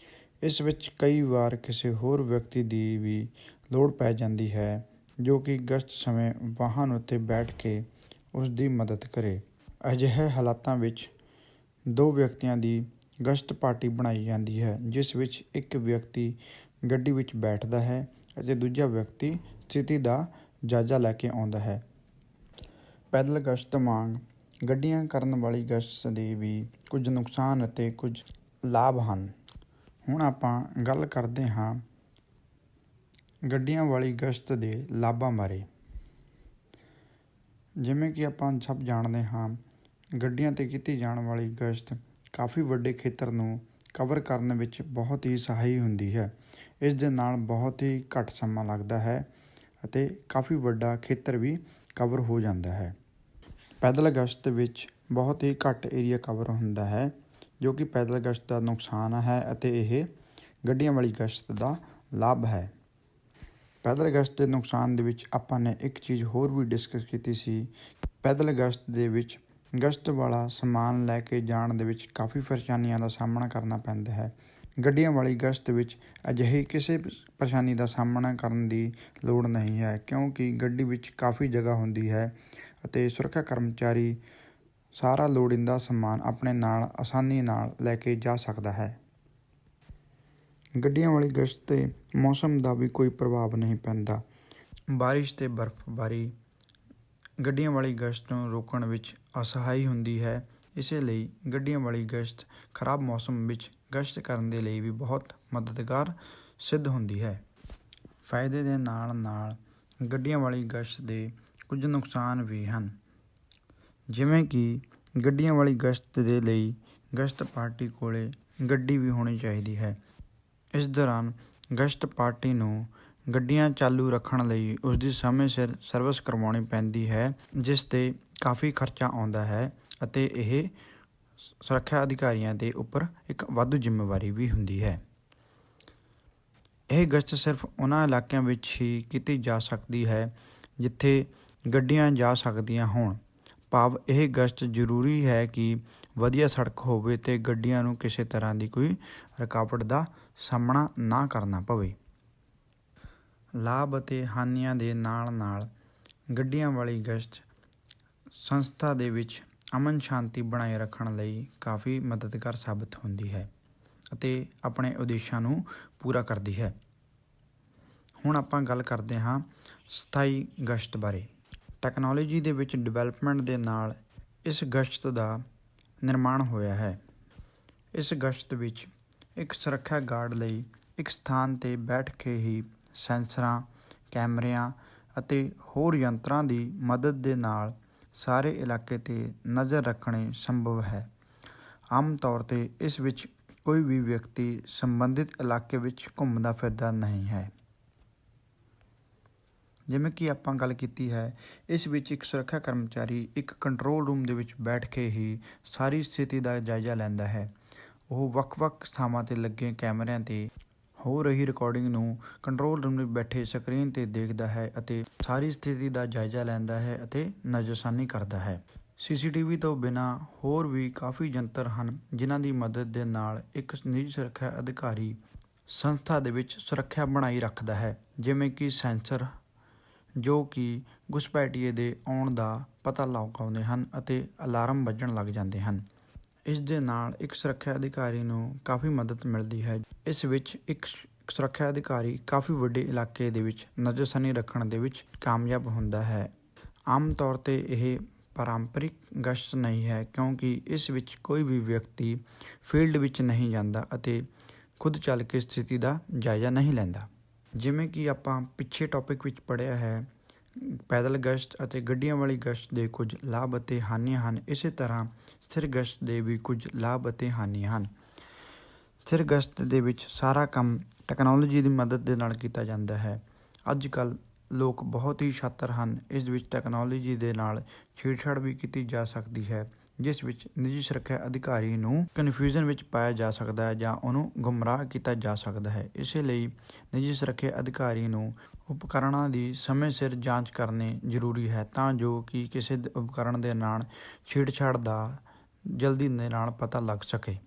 ਇਸ ਵਿੱਚ ਕਈ ਵਾਰ ਕਿਸੇ ਹੋਰ ਵਿਅਕਤੀ ਦੀ ਵੀ ਲੋੜ ਪੈ ਜਾਂਦੀ ਹੈ ਜੋ ਕਿ ਗਸ਼ਤ ਸਮੇਂ ਵਾਹਨ ਉੱਤੇ ਬੈਠ ਕੇ ਉਸ ਦੀ ਮਦਦ ਕਰੇ। ਅਜਿਹੇ ਹਾਲਾਤਾਂ ਵਿੱਚ ਦੋ ਵਿਅਕਤੀਆਂ ਦੀ ਗਸ਼ਤ ਪਾਰਟੀ ਬਣਾਈ ਜਾਂਦੀ ਹੈ, ਜਿਸ ਵਿੱਚ ਇੱਕ ਵਿਅਕਤੀ ਗੱਡੀ ਵਿੱਚ ਬੈਠਦਾ ਹੈ ਅਤੇ ਦੂਜਾ ਵਿਅਕਤੀ ਸਥਿਤੀ ਦਾ ਜਾਇਜ਼ਾ ਲੈ ਕੇ ਆਉਂਦਾ ਹੈ। ਪੈਦਲ ਗਸ਼ਤ ਵਾਂਗ ਗੱਡੀਆਂ ਕਰਨ ਵਾਲੀ ਗਸ਼ਤ ਦੇ ਵੀ ਕੁਝ ਨੁਕਸਾਨ ਅਤੇ ਕੁਝ ਲਾਭ ਹਨ। ਹੁਣ ਆਪਾਂ ਗੱਲ ਕਰਦੇ ਹਾਂ ਗੱਡੀਆਂ ਵਾਲੀ ਗਸ਼ਤ ਦੇ ਲਾਭਾਂ ਬਾਰੇ। ਜਿਵੇਂ ਕਿ ਆਪਾਂ ਸਭ ਜਾਣਦੇ ਹਾਂ, ਗੱਡੀਆਂ 'ਤੇ ਕੀਤੀ ਜਾਣ ਵਾਲੀ ਗਸ਼ਤ ਕਾਫੀ ਵੱਡੇ ਖੇਤਰ ਨੂੰ ਕਵਰ ਕਰਨ ਵਿੱਚ ਬਹੁਤ ਹੀ ਸਹਾਈ ਹੁੰਦੀ ਹੈ। ਇਸ ਦੇ ਨਾਲ ਬਹੁਤ ਹੀ ਘੱਟ ਸਮਾਂ ਲੱਗਦਾ ਹੈ ਅਤੇ ਕਾਫੀ ਵੱਡਾ ਖੇਤਰ ਵੀ ਕਵਰ ਹੋ ਜਾਂਦਾ ਹੈ। ਪੈਦਲ ਗਸ਼ਤ ਵਿੱਚ ਬਹੁਤ ਹੀ ਘੱਟ ਏਰੀਆ ਕਵਰ ਹੁੰਦਾ ਹੈ, ਜੋ ਕਿ ਪੈਦਲ ਗਸ਼ਤ ਦਾ ਨੁਕਸਾਨ ਹੈ ਅਤੇ ਇਹ ਗੱਡੀਆਂ ਵਾਲੀ ਗਸ਼ਤ ਦਾ ਲਾਭ ਹੈ। ਪੈਦਲ ਗਸ਼ਤ ਦੇ ਨੁਕਸਾਨ ਦੇ ਵਿੱਚ ਆਪਾਂ ਨੇ ਇੱਕ ਚੀਜ਼ ਹੋਰ ਵੀ ਡਿਸਕਸ ਕੀਤੀ ਸੀ। ਪੈਦਲ ਗਸ਼ਤ ਦੇ ਵਿੱਚ ਗਸ਼ਤ ਵਾਲਾ ਸਮਾਨ ਲੈ ਕੇ ਜਾਣ ਦੇ ਵਿੱਚ ਕਾਫੀ ਪਰੇਸ਼ਾਨੀਆਂ ਦਾ ਸਾਹਮਣਾ ਕਰਨਾ ਪੈਂਦਾ ਹੈ। ਗੱਡੀਆਂ ਵਾਲੀ ਗਸ਼ਤ ਵਿੱਚ ਅਜਿਹੀ ਕਿਸੇ ਪਰੇਸ਼ਾਨੀ ਦਾ ਸਾਹਮਣਾ ਕਰਨ ਦੀ ਲੋੜ ਨਹੀਂ ਹੈ, ਕਿਉਂਕਿ ਗੱਡੀ ਵਿੱਚ ਕਾਫੀ ਜਗ੍ਹਾ ਹੁੰਦੀ ਹੈ ਅਤੇ ਸੁਰੱਖਿਆ ਕਰਮਚਾਰੀ ਸਾਰਾ ਲੋੜੀਂਦਾ ਸਮਾਨ ਆਪਣੇ ਨਾਲ ਆਸਾਨੀ ਨਾਲ ਲੈ ਕੇ ਜਾ ਸਕਦਾ ਹੈ। ਗੱਡੀਆਂ ਵਾਲੀ ਗਸ਼ਤ 'ਤੇ ਮੌਸਮ ਦਾ ਵੀ ਕੋਈ ਪ੍ਰਭਾਵ ਨਹੀਂ ਪੈਂਦਾ। ਬਾਰਿਸ਼ ਅਤੇ ਬਰਫ਼ਬਾਰੀ ਗੱਡੀਆਂ ਵਾਲੀ ਗਸ਼ਤ ਨੂੰ ਰੋਕਣ ਵਿੱਚ ਅਸਹਾਈ ਹੁੰਦੀ ਹੈ। ਇਸੇ ਲਈ ਗੱਡੀਆਂ ਵਾਲੀ ਗਸ਼ਤ ਖਰਾਬ ਮੌਸਮ ਵਿੱਚ ਗਸ਼ਤ ਕਰਨ ਦੇ ਲਈ ਵੀ ਬਹੁਤ ਮਦਦਗਾਰ ਸਿੱਧ ਹੁੰਦੀ ਹੈ। ਫਾਇਦੇ ਦੇ ਨਾਲ ਨਾਲ ਗੱਡੀਆਂ ਵਾਲੀ ਗਸ਼ਤ ਦੇ ਕੁਝ ਨੁਕਸਾਨ ਵੀ ਹਨ, ਜਿਵੇਂ ਕਿ ਗੱਡੀਆਂ ਵਾਲੀ ਗਸ਼ਤ ਦੇ ਲਈ ਗਸ਼ਤ ਪਾਰਟੀ ਕੋਲ ਗੱਡੀ ਵੀ ਹੋਣੀ ਚਾਹੀਦੀ ਹੈ। ਇਸ ਦੌਰਾਨ ਗਸ਼ਤ ਪਾਰਟੀ ਨੂੰ ਗੱਡੀਆਂ ਚਾਲੂ ਰੱਖਣ ਲਈ ਉਸ ਦੀ ਸਮੇਂ ਸਿਰ ਸਰਵਿਸ ਕਰਵਾਉਣੀ ਪੈਂਦੀ ਹੈ, ਜਿਸ 'ਤੇ ਕਾਫੀ ਖਰਚਾ ਆਉਂਦਾ ਹੈ ਅਤੇ ਇਹ ਸੁਰੱਖਿਆ ਅਧਿਕਾਰੀਆਂ ਦੇ ਉੱਪਰ ਇੱਕ ਵਾਧੂ ਜ਼ਿੰਮੇਵਾਰੀ ਵੀ ਹੁੰਦੀ ਹੈ। ਇਹ ਗਸ਼ਤ ਸਿਰਫ ਉਹਨਾਂ ਇਲਾਕਿਆਂ ਵਿੱਚ ਹੀ ਕੀਤੀ ਜਾ ਸਕਦੀ ਹੈ ਜਿੱਥੇ ਗੱਡੀਆਂ ਜਾ ਸਕਦੀਆਂ ਹੋਣ, ਭਾਵ ਇਹ ਗਸ਼ਤ ਜ਼ਰੂਰੀ ਹੈ ਕਿ ਵਧੀਆ ਸੜਕ ਹੋਵੇ ਅਤੇ ਗੱਡੀਆਂ ਨੂੰ ਕਿਸੇ ਤਰ੍ਹਾਂ ਦੀ ਕੋਈ ਰੁਕਾਵਟ ਦਾ ਸਾਹਮਣਾ ਨਾ ਕਰਨਾ ਪਵੇ। ਲਾਭ ਅਤੇ ਹਾਨੀਆਂ ਦੇ ਨਾਲ ਨਾਲ ਗੱਡੀਆਂ ਵਾਲੀ ਗਸ਼ਤ ਸੰਸਥਾ ਦੇ ਵਿੱਚ ਅਮਨ ਸ਼ਾਂਤੀ ਬਣਾਏ ਰੱਖਣ ਲਈ ਕਾਫੀ ਮਦਦਗਾਰ ਸਾਬਿਤ ਹੁੰਦੀ ਹੈ ਅਤੇ ਆਪਣੇ ਉਦੇਸ਼ਾਂ ਨੂੰ ਪੂਰਾ ਕਰਦੀ ਹੈ। ਹੁਣ ਆਪਾਂ ਗੱਲ ਕਰਦੇ ਹਾਂ ਸਥਾਈ ਗਸ਼ਤ ਬਾਰੇ। ਟੈਕਨੋਲੋਜੀ ਦੇ ਵਿੱਚ ਡਿਵੈਲਪਮੈਂਟ ਦੇ ਨਾਲ ਇਸ ਗਸ਼ਤ ਦਾ ਨਿਰਮਾਣ ਹੋਇਆ ਹੈ। ਇਸ ਗਸ਼ਤ ਵਿੱਚ ਇੱਕ ਸੁਰੱਖਿਆ ਗਾਰਡ ਲਈ ਇੱਕ ਸਥਾਨ 'ਤੇ ਬੈਠ ਕੇ ਹੀ ਸੈਂਸਰਾਂ, ਕੈਮਰਿਆਂ ਅਤੇ ਹੋਰ ਯੰਤਰਾਂ ਦੀ ਮਦਦ ਦੇ ਨਾਲ ਸਾਰੇ ਇਲਾਕੇ 'ਤੇ ਨਜ਼ਰ ਰੱਖਣੀ ਸੰਭਵ ਹੈ। ਆਮ ਤੌਰ 'ਤੇ ਇਸ ਵਿੱਚ ਕੋਈ ਵੀ ਵਿਅਕਤੀ ਸੰਬੰਧਿਤ ਇਲਾਕੇ ਵਿੱਚ ਘੁੰਮਦਾ ਫਿਰਦਾ ਨਹੀਂ ਹੈ। ਜਿਵੇਂ ਕਿ ਆਪਾਂ ਗੱਲ ਕੀਤੀ ਹੈ, ਇਸ ਵਿੱਚ ਇੱਕ ਸੁਰੱਖਿਆ ਕਰਮਚਾਰੀ ਇੱਕ ਕੰਟਰੋਲ ਰੂਮ ਦੇ ਵਿੱਚ ਬੈਠ ਕੇ ਹੀ ਸਾਰੀ ਸਥਿਤੀ ਦਾ ਜਾਇਜ਼ਾ ਲੈਂਦਾ ਹੈ। ਉਹ ਵੱਖ-ਵੱਖ ਥਾਵਾਂ 'ਤੇ ਲੱਗੇ ਕੈਮਰਿਆਂ 'ਤੇ ਹੋ ਰਹੀ ਰਿਕਾਰਡਿੰਗ ਨੂੰ ਕੰਟਰੋਲ ਰੂਮ ਵਿੱਚ ਬੈਠੇ ਸਕਰੀਨ 'ਤੇ ਦੇਖਦਾ ਹੈ ਅਤੇ ਸਾਰੀ ਸਥਿਤੀ ਦਾ ਜਾਇਜ਼ਾ ਲੈਂਦਾ ਹੈ ਅਤੇ ਨਜ਼ਰਸਾਨੀ ਕਰਦਾ ਹੈ। CCTV ਤੋਂ ਬਿਨਾਂ ਹੋਰ ਵੀ ਕਾਫੀ ਯੰਤਰ ਹਨ ਜਿਨ੍ਹਾਂ ਦੀ ਮਦਦ ਦੇ ਨਾਲ ਇੱਕ ਨਿੱਜੀ ਸੁਰੱਖਿਆ ਅਧਿਕਾਰੀ ਸੰਸਥਾ ਦੇ ਵਿੱਚ ਸੁਰੱਖਿਆ ਬਣਾਈ ਰੱਖਦਾ ਹੈ, ਜਿਵੇਂ ਕਿ ਸੈਂਸਰ ਜੋ ਕਿ ਘੁਸਪੈਠੀਏ ਦੇ ਆਉਣ ਦਾ ਪਤਾ ਲਗਾਉਂਦੇ ਹਨ ਅਤੇ ਅਲਾਰਮ ਵੱਜਣ ਲੱਗ ਜਾਂਦੇ ਹਨ। ਇਸ ਦੇ ਨਾਲ ਇੱਕ ਸੁਰੱਖਿਆ ਅਧਿਕਾਰੀ ਨੂੰ ਕਾਫੀ ਮਦਦ ਮਿਲਦੀ ਹੈ। ਇਸ ਵਿੱਚ ਇੱਕ ਸੁਰੱਖਿਆ ਅਧਿਕਾਰੀ ਕਾਫੀ ਵੱਡੇ ਇਲਾਕੇ ਦੇ ਵਿੱਚ ਨਜ਼ਰਸਾਨੀ ਰੱਖਣ ਦੇ ਵਿੱਚ ਕਾਮਯਾਬ ਹੁੰਦਾ ਹੈ। ਆਮ ਤੌਰ 'ਤੇ ਇਹ ਪਾਰੰਪਰਿਕ ਗਸ਼ਤ ਨਹੀਂ ਹੈ, ਕਿਉਂਕਿ ਇਸ ਵਿੱਚ ਕੋਈ ਵੀ ਵਿਅਕਤੀ ਫੀਲਡ ਵਿੱਚ ਨਹੀਂ ਜਾਂਦਾ ਅਤੇ ਖੁਦ ਚੱਲ ਕੇ ਸਥਿਤੀ ਦਾ ਜਾਇਜ਼ਾ ਨਹੀਂ ਲੈਂਦਾ। ਜਿਵੇਂ ਕਿ ਆਪਾਂ ਪਿੱਛੇ ਟੌਪਿਕ ਵਿੱਚ ਪੜ੍ਹਿਆ ਹੈ, ਪੈਦਲ ਗਸ਼ਤ ਅਤੇ ਗੱਡੀਆਂ ਵਾਲੀ ਗਸ਼ਤ ਦੇ ਕੁਝ ਲਾਭ ਅਤੇ ਹਾਨੀਆਂ ਹਨ। ਇਸੇ ਤਰ੍ਹਾਂ ਸਥਿਰ ਗਸ਼ਤ ਦੇ ਵੀ ਕੁਝ ਲਾਭ ਅਤੇ ਹਾਨੀਆਂ ਹਨ। ਸਥਿਰ ਗਸ਼ਤ ਦੇ ਵਿੱਚ ਸਾਰਾ ਕੰਮ ਟੈਕਨੋਲੋਜੀ ਦੀ ਮਦਦ ਦੇ ਨਾਲ ਕੀਤਾ ਜਾਂਦਾ ਹੈ। ਅੱਜ ਕੱਲ੍ਹ ਲੋਕ ਬਹੁਤ ਹੀ ਸ਼ਾਤਰ ਹਨ। ਇਸ ਵਿੱਚ ਟੈਕਨੋਲੋਜੀ ਦੇ ਨਾਲ ਛੇੜਛਾੜ ਵੀ ਕੀਤੀ ਜਾ ਸਕਦੀ ਹੈ, ਜਿਸ ਵਿੱਚ ਨਿੱਜੀ ਸੁਰੱਖਿਆ ਅਧਿਕਾਰੀ ਨੂੰ ਕਨਫਿਊਜ਼ਨ ਵਿੱਚ ਪਾਇਆ ਜਾ ਸਕਦਾ ਹੈ ਜਾਂ ਉਹਨੂੰ ਗੁੰਮਰਾਹ ਕੀਤਾ ਜਾ ਸਕਦਾ ਹੈ। ਇਸੇ ਲਈ ਨਿੱਜੀ ਸੁਰੱਖਿਆ ਅਧਿਕਾਰੀ ਨੂੰ ਉਪਕਰਣਾਂ ਦੀ ਸਮੇਂ ਸਿਰ ਜਾਂਚ ਕਰਨੀ ਜ਼ਰੂਰੀ ਹੈ, ਤਾਂ ਜੋ ਕਿ ਕਿਸੇ ਉਪਕਰਣ ਦੇ ਨਾਲ ਛੇੜਛਾੜ ਦਾ ਜਲਦੀ ਦੇ ਨਾਲ ਪਤਾ ਲੱਗ ਸਕੇ।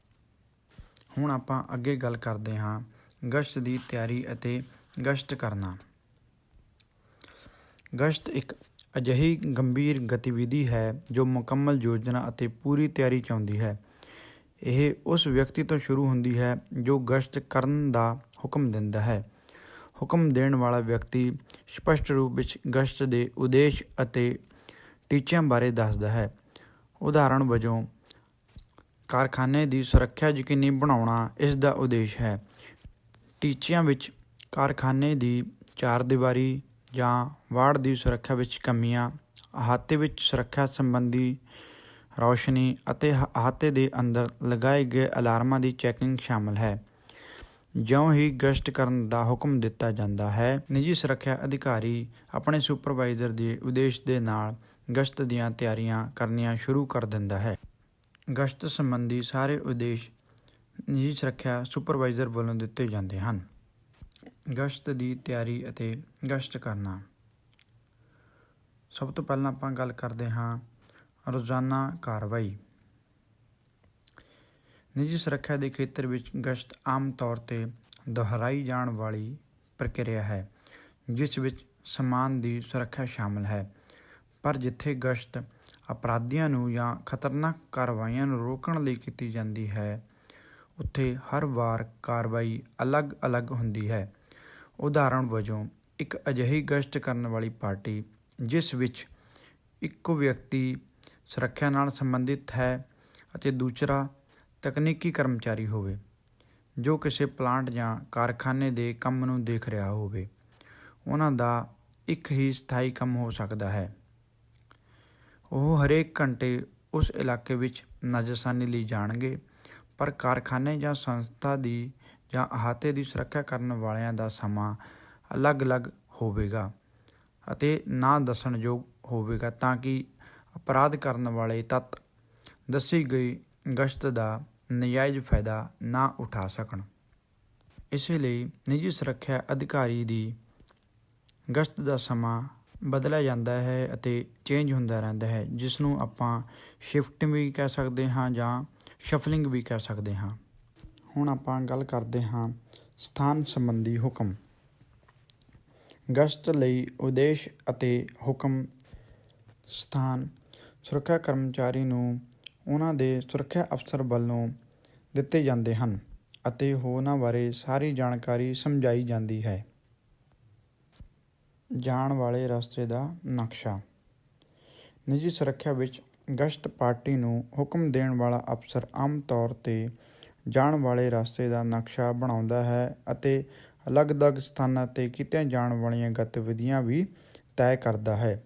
ਹੁਣ ਆਪਾਂ ਅੱਗੇ ਗੱਲ ਕਰਦੇ ਹਾਂ ਗਸ਼ਤ ਦੀ ਤਿਆਰੀ ਅਤੇ ਗਸ਼ਤ ਕਰਨਾ। ਗਸ਼ਤ ਇੱਕ ਅਜਿਹੀ ਗੰਭੀਰ ਗਤੀਵਿਧੀ ਹੈ ਜੋ ਮੁਕੰਮਲ ਯੋਜਨਾ ਅਤੇ ਪੂਰੀ ਤਿਆਰੀ ਚਾਹੁੰਦੀ ਹੈ। ਇਹ ਉਸ ਵਿਅਕਤੀ ਤੋਂ ਸ਼ੁਰੂ ਹੁੰਦੀ ਹੈ ਜੋ ਗਸ਼ਤ ਕਰਨ ਦਾ ਹੁਕਮ ਦਿੰਦਾ ਹੈ। ਹੁਕਮ ਦੇਣ ਵਾਲਾ ਵਿਅਕਤੀ ਸਪਸ਼ਟ ਰੂਪ ਵਿੱਚ ਗਸ਼ਤ ਦੇ ਉਦੇਸ਼ ਅਤੇ ਟੀਚਿਆਂ ਬਾਰੇ ਦੱਸਦਾ ਹੈ। ਉਦਾਹਰਣ ਵਜੋਂ, ਕਾਰਖਾਨੇ ਦੀ ਸੁਰੱਖਿਆ ਯਕੀਨੀ ਬਣਾਉਣਾ ਇਸ ਦਾ ਉਦੇਸ਼ ਹੈ। ਟੀਚਿਆਂ ਵਿੱਚ ਕਾਰਖਾਨੇ ਦੀ ਚਾਰਦੀਵਾਰੀ ਜਾਂ ਵਾੜ ਦੀ ਸੁਰੱਖਿਆ ਵਿੱਚ ਕਮੀਆਂ, ਅਹਾਤੇ ਵਿੱਚ ਸੁਰੱਖਿਆ ਸੰਬੰਧੀ ਰੌਸ਼ਨੀ ਅਤੇ ਅਹਾਤੇ ਦੇ ਅੰਦਰ ਲਗਾਏ ਗਏ ਅਲਾਰਮਾਂ ਦੀ ਚੈਕਿੰਗ ਸ਼ਾਮਲ ਹੈ। ਜਿਉਂ ਹੀ ਗਸ਼ਤ ਕਰਨ ਦਾ ਹੁਕਮ ਦਿੱਤਾ ਜਾਂਦਾ ਹੈ, ਨਿੱਜੀ ਸੁਰੱਖਿਆ ਅਧਿਕਾਰੀ ਆਪਣੇ ਸੁਪਰਵਾਈਜ਼ਰ ਦੇ ਉਦੇਸ਼ ਦੇ ਨਾਲ ਗਸ਼ਤ ਦੀਆਂ ਤਿਆਰੀਆਂ ਕਰਨੀਆਂ ਸ਼ੁਰੂ ਕਰ ਦਿੰਦਾ ਹੈ। ਗਸ਼ਤ ਸੰਬੰਧੀ ਸਾਰੇ ਉਦੇਸ਼ ਨਿੱਜੀ ਸੁਰੱਖਿਆ ਸੁਪਰਵਾਈਜ਼ਰ ਵੱਲੋਂ ਦਿੱਤੇ ਜਾਂਦੇ ਹਨ। ਗਸ਼ਤ ਦੀ ਤਿਆਰੀ ਅਤੇ ਗਸ਼ਤ ਕਰਨਾ। ਸਭ ਤੋਂ ਪਹਿਲਾਂ ਆਪਾਂ ਗੱਲ ਕਰਦੇ ਹਾਂ ਰੋਜ਼ਾਨਾ ਕਾਰਵਾਈ। ਨਿੱਜੀ ਸੁਰੱਖਿਆ ਦੇ ਖੇਤਰ ਵਿੱਚ ਗਸ਼ਤ ਆਮ ਤੌਰ 'ਤੇ ਦੁਹਰਾਈ ਜਾਣ ਵਾਲੀ ਪ੍ਰਕਿਰਿਆ ਹੈ, ਜਿਸ ਵਿੱਚ ਸਮਾਨ ਦੀ ਸੁਰੱਖਿਆ ਸ਼ਾਮਲ ਹੈ। ਪਰ ਜਿੱਥੇ ਗਸ਼ਤ ਅਪਰਾਧੀਆਂ ਨੂੰ ਜਾਂ ਖਤਰਨਾਕ ਕਾਰਵਾਈਆਂ ਨੂੰ ਰੋਕਣ ਲਈ ਕੀਤੀ ਜਾਂਦੀ ਹੈ, ਉੱਥੇ ਹਰ ਵਾਰ ਕਾਰਵਾਈ ਅਲੱਗ-ਅਲੱਗ ਹੁੰਦੀ ਹੈ। ਉਦਾਹਰਣ ਵਜੋਂ, ਇੱਕ ਅਜਿਹੀ ਗਸ਼ਤ ਕਰਨ ਵਾਲੀ ਪਾਰਟੀ ਜਿਸ ਵਿੱਚ ਇੱਕੋ ਵਿਅਕਤੀ ਸੁਰੱਖਿਆ ਨਾਲ ਸੰਬੰਧਿਤ ਹੈ ਅਤੇ ਦੂਸਰਾ ਤਕਨੀਕੀ ਕਰਮਚਾਰੀ ਹੋਵੇ, ਜੋ ਕਿਸੇ ਪਲਾਂਟ ਜਾਂ ਕਾਰਖਾਨੇ ਦੇ ਕੰਮ ਨੂੰ ਦੇਖ ਰਿਹਾ ਹੋਵੇ। ਉਹਨਾਂ ਦਾ ਇੱਕ ਹੀ ਸਥਾਈ ਕੰਮ ਹੋ ਸਕਦਾ ਹੈ। ਉਹ ਹਰੇਕ ਘੰਟੇ ਉਸ ਇਲਾਕੇ ਵਿੱਚ ਨਜ਼ਰਸਾਨੀ ਲਈ ਜਾਣਗੇ, ਪਰ ਕਾਰਖਾਨੇ ਜਾਂ ਸੰਸਥਾ ਦੀ ਜਾਂ ਅਹਾਤੇ ਦੀ ਸੁਰੱਖਿਆ ਕਰਨ ਵਾਲਿਆਂ ਦਾ ਸਮਾਂ ਅਲੱਗ-ਅਲੱਗ ਹੋਵੇਗਾ ਅਤੇ ਨਾ ਦੱਸਣਯੋਗ ਹੋਵੇਗਾ, ਤਾਂ ਕਿ ਅਪਰਾਧ ਕਰਨ ਵਾਲੇ ਤੱਤ ਦੱਸੀ ਗਈ ਗਸ਼ਤ ਦਾ ਨਜਾਇਜ਼ ਫਾਇਦਾ ਨਾ ਉਠਾ ਸਕਣ। ਇਸੇ ਲਈ ਨਿੱਜੀ ਸੁਰੱਖਿਆ ਅਧਿਕਾਰੀ ਦੀ ਗਸ਼ਤ ਦਾ ਸਮਾਂ ਬਦਲਿਆ ਜਾਂਦਾ ਹੈ ਅਤੇ ਚੇਂਜ ਹੁੰਦਾ ਰਹਿੰਦਾ ਹੈ, ਜਿਸ ਨੂੰ ਆਪਾਂ ਸ਼ਿਫਟਿੰਗ ਵੀ ਕਹਿ ਸਕਦੇ ਹਾਂ ਜਾਂ ਸ਼ਫਲਿੰਗ ਵੀ ਕਹਿ ਸਕਦੇ ਹਾਂ। ਹੁਣ ਆਪਾਂ ਗੱਲ ਕਰਦੇ ਹਾਂ ਸਥਾਨ ਸੰਬੰਧੀ ਹੁਕਮ। ਗਸ਼ਤ ਲਈ ਉਦੇਸ਼ ਅਤੇ ਹੁਕਮ। ਸਥਾਨ ਸੁਰੱਖਿਆ ਕਰਮਚਾਰੀ ਨੂੰ ਉਹਨਾਂ ਦੇ ਸੁਰੱਖਿਆ ਅਫਸਰ ਵੱਲੋਂ ਦਿੱਤੇ ਜਾਂਦੇ ਹਨ ਅਤੇ ਉਹਨਾਂ ਬਾਰੇ ਸਾਰੀ ਜਾਣਕਾਰੀ ਸਮਝਾਈ ਜਾਂਦੀ ਹੈ। ਜਾਣ ਵਾਲੇ ਰਸਤੇ ਦਾ ਨਕਸ਼ਾ। ਨਿੱਜੀ ਸੁਰੱਖਿਆ ਵਿੱਚ ਗਸ਼ਤ ਪਾਰਟੀ ਨੂੰ ਹੁਕਮ ਦੇਣ ਵਾਲਾ ਅਫਸਰ ਆਮ ਤੌਰ 'ਤੇ ਜਾਣ ਵਾਲੇ ਰਸਤੇ ਦਾ ਨਕਸ਼ਾ ਬਣਾਉਂਦਾ ਹੈ ਅਤੇ ਅਲੱਗ-ਅਲੱਗ ਸਥਾਨਾਂ 'ਤੇ ਕੀਤੀਆਂ ਜਾਣ ਵਾਲੀਆਂ ਗਤੀਵਿਧੀਆਂ ਵੀ ਤੈਅ ਕਰਦਾ ਹੈ।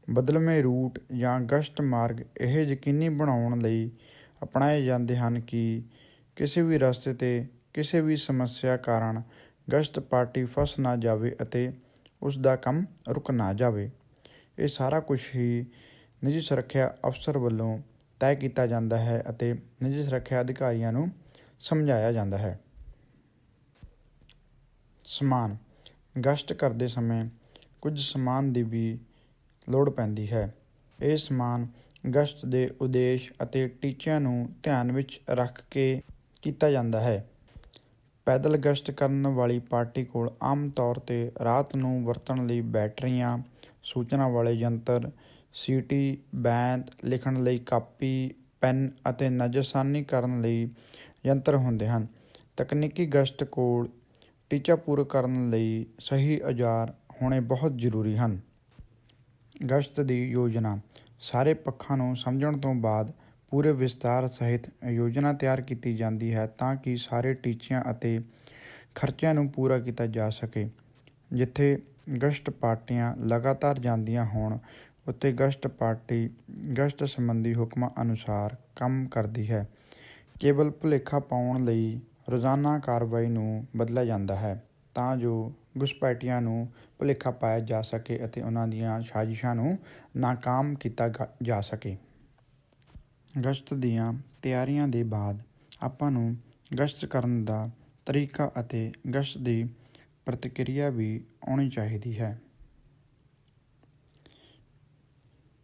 ਬਦਲਵੇਂ ਰੂਟ ਜਾਂ ਗਸ਼ਤ ਮਾਰਗ ਇਹ ਯਕੀਨੀ ਬਣਾਉਣ ਲਈ ਅਪਣਾਏ ਜਾਂਦੇ ਹਨ ਕਿ ਕਿਸੇ ਵੀ ਰਸਤੇ 'ਤੇ ਕਿਸੇ ਵੀ ਸਮੱਸਿਆ ਕਾਰਨ ਗਸ਼ਤ ਪਾਰਟੀ ਫਸ ਨਾ ਜਾਵੇ ਅਤੇ ਉਸ ਦਾ ਕੰਮ ਰੁਕ ਨਾ ਜਾਵੇ। ਇਹ ਸਾਰਾ ਕੁਝ ਹੀ ਨਿੱਜੀ ਸੁਰੱਖਿਆ ਅਫਸਰ ਵੱਲੋਂ ਤੈਅ ਕੀਤਾ ਜਾਂਦਾ ਹੈ ਅਤੇ ਨਿੱਜੀ ਸੁਰੱਖਿਆ ਅਧਿਕਾਰੀਆਂ ਨੂੰ ਸਮਝਾਇਆ ਜਾਂਦਾ ਹੈ। ਸਮਾਨ। ਗਸ਼ਤ ਕਰਦੇ ਸਮੇਂ ਕੁਝ ਸਮਾਨ ਦੀ ਵੀ ਲੋੜ ਪੈਂਦੀ ਹੈ। ਇਹ ਸਮਾਨ ਗਸ਼ਤ ਦੇ ਉਦੇਸ਼ ਅਤੇ ਟੀਚਿਆਂ ਨੂੰ ਧਿਆਨ ਵਿੱਚ ਰੱਖ ਕੇ ਕੀਤਾ ਜਾਂਦਾ ਹੈ। ਪੈਦਲ ਗਸ਼ਤ ਕਰਨ ਵਾਲੀ ਪਾਰਟੀ ਕੋਲ ਆਮ ਤੌਰ 'ਤੇ ਰਾਤ ਨੂੰ ਵਰਤਣ ਲਈ ਬੈਟਰੀਆਂ, ਸੂਚਨਾ ਵਾਲੇ ਯੰਤਰ, ਸੀਟੀ, ਬੈਂਤ, ਲਿਖਣ ਲਈ ਕਾਪੀ, ਪੈਨ ਅਤੇ ਨਜ਼ਰਸਾਨੀ ਕਰਨ ਲਈ ਯੰਤਰ ਹੁੰਦੇ ਹਨ। ਤਕਨੀਕੀ ਗਸ਼ਤ ਕੋਲ ਟੀਚਾ ਪੂਰਾ ਕਰਨ ਲਈ ਸਹੀ ਔਜ਼ਾਰ ਹੋਣੇ ਬਹੁਤ ਜ਼ਰੂਰੀ ਹਨ। ਗਸ਼ਤ ਦੀ ਯੋਜਨਾ। ਸਾਰੇ ਪੱਖਾਂ ਨੂੰ ਸਮਝਣ ਤੋਂ ਬਾਅਦ ਪੂਰੇ ਵਿਸਤਾਰ ਸਹਿਤ ਯੋਜਨਾ ਤਿਆਰ ਕੀਤੀ ਜਾਂਦੀ ਹੈ ਤਾਂ ਕਿ ਸਾਰੇ ਟੀਚਿਆਂ ਅਤੇ ਖਰਚਿਆਂ ਨੂੰ ਪੂਰਾ ਕੀਤਾ ਜਾ ਸਕੇ। ਜਿੱਥੇ ਗਸ਼ਤ ਪਾਰਟੀਆਂ ਲਗਾਤਾਰ ਜਾਂਦੀਆਂ ਹੋਣ, ਉੱਥੇ ਗਸ਼ਤ ਪਾਰਟੀ ਗਸ਼ਤ ਸੰਬੰਧੀ ਹੁਕਮਾਂ ਅਨੁਸਾਰ ਕੰਮ ਕਰਦੀ ਹੈ। ਕੇਵਲ ਭੁਲੇਖਾ ਪਾਉਣ ਲਈ ਰੋਜ਼ਾਨਾ ਕਾਰਵਾਈ ਨੂੰ ਬਦਲਿਆ ਜਾਂਦਾ ਹੈ ਤਾਂ ਜੋ ਘੁਸਪੈਠੀਆਂ ਨੂੰ ਭੁਲੇਖਾ ਪਾਇਆ ਜਾ ਸਕੇ ਅਤੇ ਉਹਨਾਂ ਦੀਆਂ ਸਾਜ਼ਿਸ਼ਾਂ ਨੂੰ ਨਾਕਾਮ ਕੀਤਾ ਜਾ ਸਕੇ। ਗਸ਼ਤ ਦੀਆਂ ਤਿਆਰੀਆਂ ਦੇ ਬਾਅਦ ਆਪਾਂ ਨੂੰ ਗਸ਼ਤ ਕਰਨ ਦਾ ਤਰੀਕਾ ਅਤੇ ਗਸ਼ਤ ਦੀ ਪ੍ਰਤੀਕਿਰਿਆ ਵੀ ਆਉਣੀ ਚਾਹੀਦੀ ਹੈ।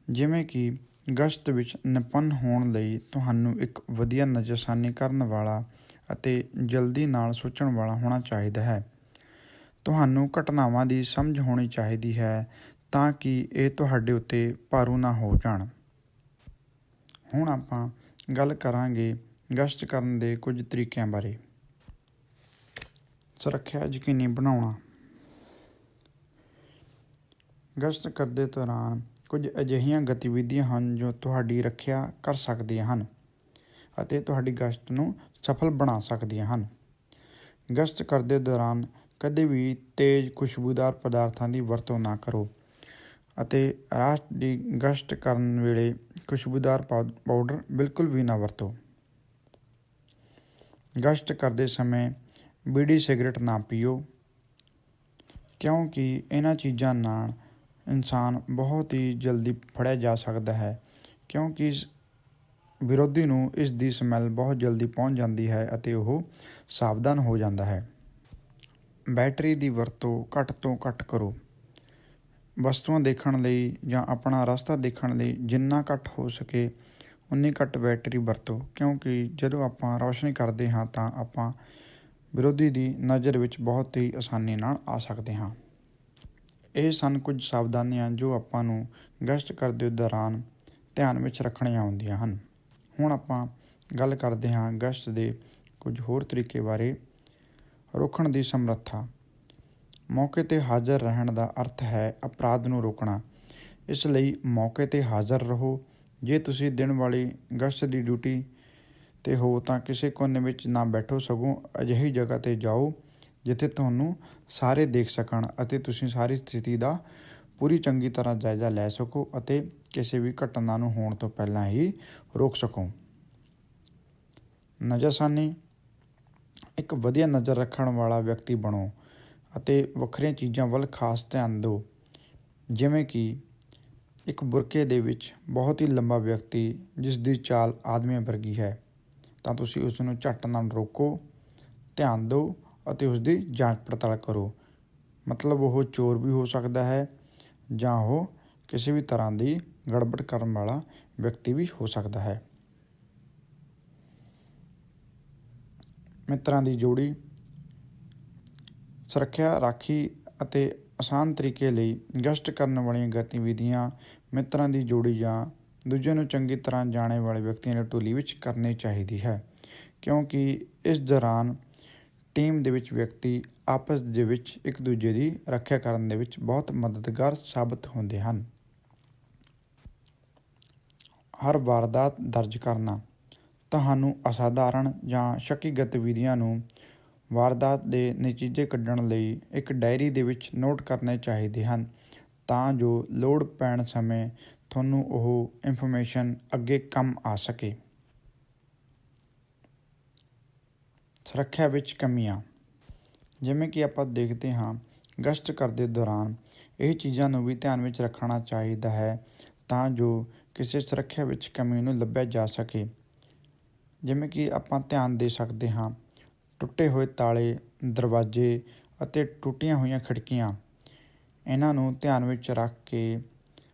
ਜਿਵੇਂ ਕਿ ਗਸ਼ਤ ਵਿੱਚ ਨਿਪੁੰਨ ਹੋਣ ਲਈ ਤੁਹਾਨੂੰ ਇੱਕ ਵਧੀਆ ਨਜ਼ਰਸਾਨੀ ਕਰਨ ਵਾਲਾ ਅਤੇ ਜਲਦੀ ਨਾਲ ਸੋਚਣ ਵਾਲਾ ਹੋਣਾ ਚਾਹੀਦਾ ਹੈ। ਤੁਹਾਨੂੰ ਘਟਨਾਵਾਂ ਦੀ ਸਮਝ ਹੋਣੀ ਚਾਹੀਦੀ ਹੈ ਤਾਂ ਕਿ ਇਹ ਤੁਹਾਡੇ ਉੱਤੇ ਭਾਰੂ ਨਾ ਹੋ ਜਾਣ। ਹੁਣ ਆਪਾਂ ਗੱਲ ਕਰਾਂਗੇ ਗਸ਼ਤ ਕਰਨ ਦੇ ਕੁਝ ਤਰੀਕਿਆਂ ਬਾਰੇ। ਸੁਰੱਖਿਆ ਯਕੀਨੀ ਬਣਾਉਣਾ। ਗਸ਼ਤ ਕਰਦੇ ਦੌਰਾਨ ਕੁਝ ਅਜਿਹੀਆਂ ਗਤੀਵਿਧੀਆਂ ਹਨ ਜੋ ਤੁਹਾਡੀ ਰੱਖਿਆ ਕਰ ਸਕਦੀਆਂ ਹਨ ਅਤੇ ਤੁਹਾਡੀ ਗਸ਼ਤ ਨੂੰ ਸਫਲ ਬਣਾ ਸਕਦੀਆਂ ਹਨ। ਗਸ਼ਤ ਕਰਦੇ ਦੌਰਾਨ ਕਦੇ ਵੀ ਤੇਜ਼ ਖੁਸ਼ਬੂਦਾਰ ਪਦਾਰਥਾਂ ਦੀ ਵਰਤੋਂ ਨਾ ਕਰੋ ਅਤੇ ਰਾਤ ਦੀ ਗਸ਼ਤ ਕਰਨ ਵੇਲੇ ਖੁਸ਼ਬੂਦਾਰ ਪਾਊਡਰ ਬਿਲਕੁਲ ਵੀ ਨਾ ਵਰਤੋ। ਗਸ਼ਤ ਕਰਦੇ ਸਮੇਂ ਬੀੜੀ ਸਿਗਰਟ ਨਾ ਪੀਓ, ਕਿਉਂਕਿ ਇਹਨਾਂ ਚੀਜ਼ਾਂ ਨਾਲ ਇਨਸਾਨ ਬਹੁਤ ਹੀ ਜਲਦੀ ਫੜਿਆ ਜਾ ਸਕਦਾ ਹੈ, ਕਿਉਂਕਿ ਵਿਰੋਧੀ ਨੂੰ ਇਸ ਦੀ ਸਮੈਲ ਬਹੁਤ ਜਲਦੀ ਪਹੁੰਚ ਜਾਂਦੀ ਹੈ ਅਤੇ ਉਹ ਸਾਵਧਾਨ ਹੋ ਜਾਂਦਾ ਹੈ। ਬੈਟਰੀ ਦੀ ਵਰਤੋਂ ਘੱਟ ਤੋਂ ਘੱਟ ਕਰੋ। ਵਸਤੂਆਂ ਦੇਖਣ ਲਈ ਜਾਂ ਆਪਣਾ ਰਸਤਾ ਦੇਖਣ ਲਈ ਜਿੰਨਾ ਘੱਟ ਹੋ ਸਕੇ ਉਨੀ ਘੱਟ ਬੈਟਰੀ ਵਰਤੋ, ਕਿਉਂਕਿ ਜਦੋਂ ਆਪਾਂ ਰੌਸ਼ਨੀ ਕਰਦੇ ਹਾਂ ਤਾਂ ਆਪਾਂ ਵਿਰੋਧੀ ਦੀ ਨਜ਼ਰ ਵਿੱਚ ਬਹੁਤ ਹੀ ਆਸਾਨੀ ਨਾਲ ਆ ਸਕਦੇ ਹਾਂ। ਇਹ ਸਨ ਕੁਝ ਸਾਵਧਾਨੀਆਂ ਜੋ ਆਪਾਂ ਨੂੰ ਗਸ਼ਤ ਕਰਦੇ ਦੌਰਾਨ ਧਿਆਨ ਵਿੱਚ ਰੱਖਣੀਆਂ ਹੁੰਦੀਆਂ ਹਨ। ਹੁਣ ਆਪਾਂ ਗੱਲ ਕਰਦੇ ਹਾਂ ਗਸ਼ਤ ਦੇ ਕੁਝ ਹੋਰ ਤਰੀਕੇ ਬਾਰੇ। ਰੋਕਣ ਦੀ ਸਮਰੱਥਾ। ਮੌਕੇ 'ਤੇ ਹਾਜ਼ਰ ਰਹਿਣ ਦਾ ਅਰਥ ਹੈ ਅਪਰਾਧ ਨੂੰ ਰੋਕਣਾ। ਇਸ ਲਈ ਮੌਕੇ 'ਤੇ ਹਾਜ਼ਰ ਰਹੋ। ਜੇ ਤੁਸੀਂ ਦਿਨ ਵਾਲੀ ਗਸ਼ਤ ਦੀ ਡਿਊਟੀ ਤੇ ਹੋ ਤਾਂ ਕਿਸੇ ਕੋਨੇ ਵਿੱਚ ਨਾ ਬੈਠੋ, ਸਗੋਂ ਅਜਿਹੀ ਜਗ੍ਹਾ 'ਤੇ ਜਾਓ ਜਿੱਥੇ ਤੁਹਾਨੂੰ ਸਾਰੇ ਦੇਖ ਸਕਣ ਅਤੇ ਤੁਸੀਂ ਸਾਰੀ ਸਥਿਤੀ ਦਾ ਪੂਰੀ ਚੰਗੀ ਤਰ੍ਹਾਂ ਜਾਇਜ਼ਾ ਲੈ ਸਕੋ ਅਤੇ ਕਿਸੇ ਵੀ ਘਟਨਾ ਨੂੰ ਹੋਣ ਤੋਂ ਪਹਿਲਾਂ ਹੀ ਰੋਕ ਸਕੋ। ਨਜ਼ਰਸਾਨੀ। ਇੱਕ ਵਧੀਆ ਨਜ਼ਰ ਰੱਖਣ ਵਾਲਾ ਵਿਅਕਤੀ ਬਣੋ ਅਤੇ ਵੱਖਰੀਆਂ ਚੀਜ਼ਾਂ ਵੱਲ ਖਾਸ ਧਿਆਨ ਦਿਓ। ਜਿਵੇਂ ਕਿ ਇੱਕ ਬੁਰਕੇ ਦੇ ਵਿੱਚ ਬਹੁਤ ਹੀ ਲੰਬਾ ਵਿਅਕਤੀ ਜਿਸ ਦੀ ਚਾਲ ਆਦਮੀਆਂ ਵਰਗੀ ਹੈ, ਤਾਂ ਤੁਸੀਂ ਉਸ ਨੂੰ ਝੱਟ ਨਾਲ ਰੋਕੋ, ਧਿਆਨ ਦਿਓ ਅਤੇ ਉਸ ਦੀ ਜਾਂਚ ਪੜਤਾਲ ਕਰੋ। ਮਤਲਬ ਉਹ ਚੋਰ ਵੀ ਹੋ ਸਕਦਾ ਹੈ ਜਾਂ ਉਹ ਕਿਸੇ ਵੀ ਤਰ੍ਹਾਂ ਦੀ ਗੜਬੜ ਕਰਨ ਵਾਲਾ ਵਿਅਕਤੀ ਵੀ ਹੋ ਸਕਦਾ ਹੈ। ਮਿੱਤਰਾਂ ਦੀ ਜੋੜੀ। ਸੁਰੱਖਿਆ, ਰਾਖੀ ਅਤੇ ਆਸਾਨ ਤਰੀਕੇ ਲਈ ਗਸ਼ਤ ਕਰਨ ਵਾਲੀਆਂ ਗਤੀਵਿਧੀਆਂ ਮਿੱਤਰਾਂ ਦੀ ਜੋੜੀ ਜਾਂ ਦੂਜਿਆਂ ਨੂੰ ਚੰਗੀ ਤਰ੍ਹਾਂ ਜਾਣੇ ਵਾਲੇ ਵਿਅਕਤੀਆਂ ਦੀ ਟੋਲੀ ਵਿੱਚ ਕਰਨੀ ਚਾਹੀਦੀ ਹੈ, ਕਿਉਂਕਿ ਇਸ ਦੌਰਾਨ ਟੀਮ ਦੇ ਵਿੱਚ ਵਿਅਕਤੀ ਆਪਸ ਦੇ ਵਿੱਚ ਇੱਕ ਦੂਜੇ ਦੀ ਰੱਖਿਆ ਕਰਨ ਦੇ ਵਿੱਚ ਬਹੁਤ ਮਦਦਗਾਰ ਸਾਬਤ ਹੁੰਦੇ ਹਨ। ਹਰ ਵਾਰਦਾਤ ਦਰਜ ਕਰਨਾ। ਤੁਹਾਨੂੰ ਅਸਾਧਾਰਨ ਜਾਂ ਸ਼ੱਕੀ ਗਤੀਵਿਧੀਆਂ ਨੂੰ ਵਾਰਦਾਤ ਦੇ ਨਤੀਜੇ ਕੱਢਣ ਲਈ ਇੱਕ ਡਾਇਰੀ ਦੇ ਵਿੱਚ ਨੋਟ ਕਰਨੇ ਚਾਹੀਦੇ ਹਨ, ਤਾਂ ਜੋ ਲੋੜ ਪੈਣ ਸਮੇਂ ਤੁਹਾਨੂੰ ਉਹ ਇਨਫੋਰਮੇਸ਼ਨ ਅੱਗੇ ਕੰਮ ਆ ਸਕੇ। ਸੁਰੱਖਿਆ ਵਿੱਚ ਕਮੀਆਂ। ਜਿਵੇਂ ਕਿ ਆਪਾਂ ਦੇਖਦੇ ਹਾਂ, ਗਸ਼ਤ ਕਰਦੇ ਦੌਰਾਨ ਇਹ ਚੀਜ਼ਾਂ ਨੂੰ ਵੀ ਧਿਆਨ ਵਿੱਚ ਰੱਖਣਾ ਚਾਹੀਦਾ ਹੈ ਤਾਂ ਜੋ ਕਿਸੇ ਸੁਰੱਖਿਆ ਵਿੱਚ ਕਮੀ ਨੂੰ ਲੱਭਿਆ ਜਾ ਸਕੇ। ਜਿਵੇਂ ਕਿ ਆਪਾਂ ਧਿਆਨ ਦੇ ਸਕਦੇ ਹਾਂ, ਟੁੱਟੇ ਹੋਏ ਤਾਲੇ, ਦਰਵਾਜ਼ੇ ਅਤੇ ਟੁੱਟੀਆਂ ਹੋਈਆਂ ਖਿੜਕੀਆਂ, ਇਹਨਾਂ ਨੂੰ ਧਿਆਨ ਵਿੱਚ ਰੱਖ ਕੇ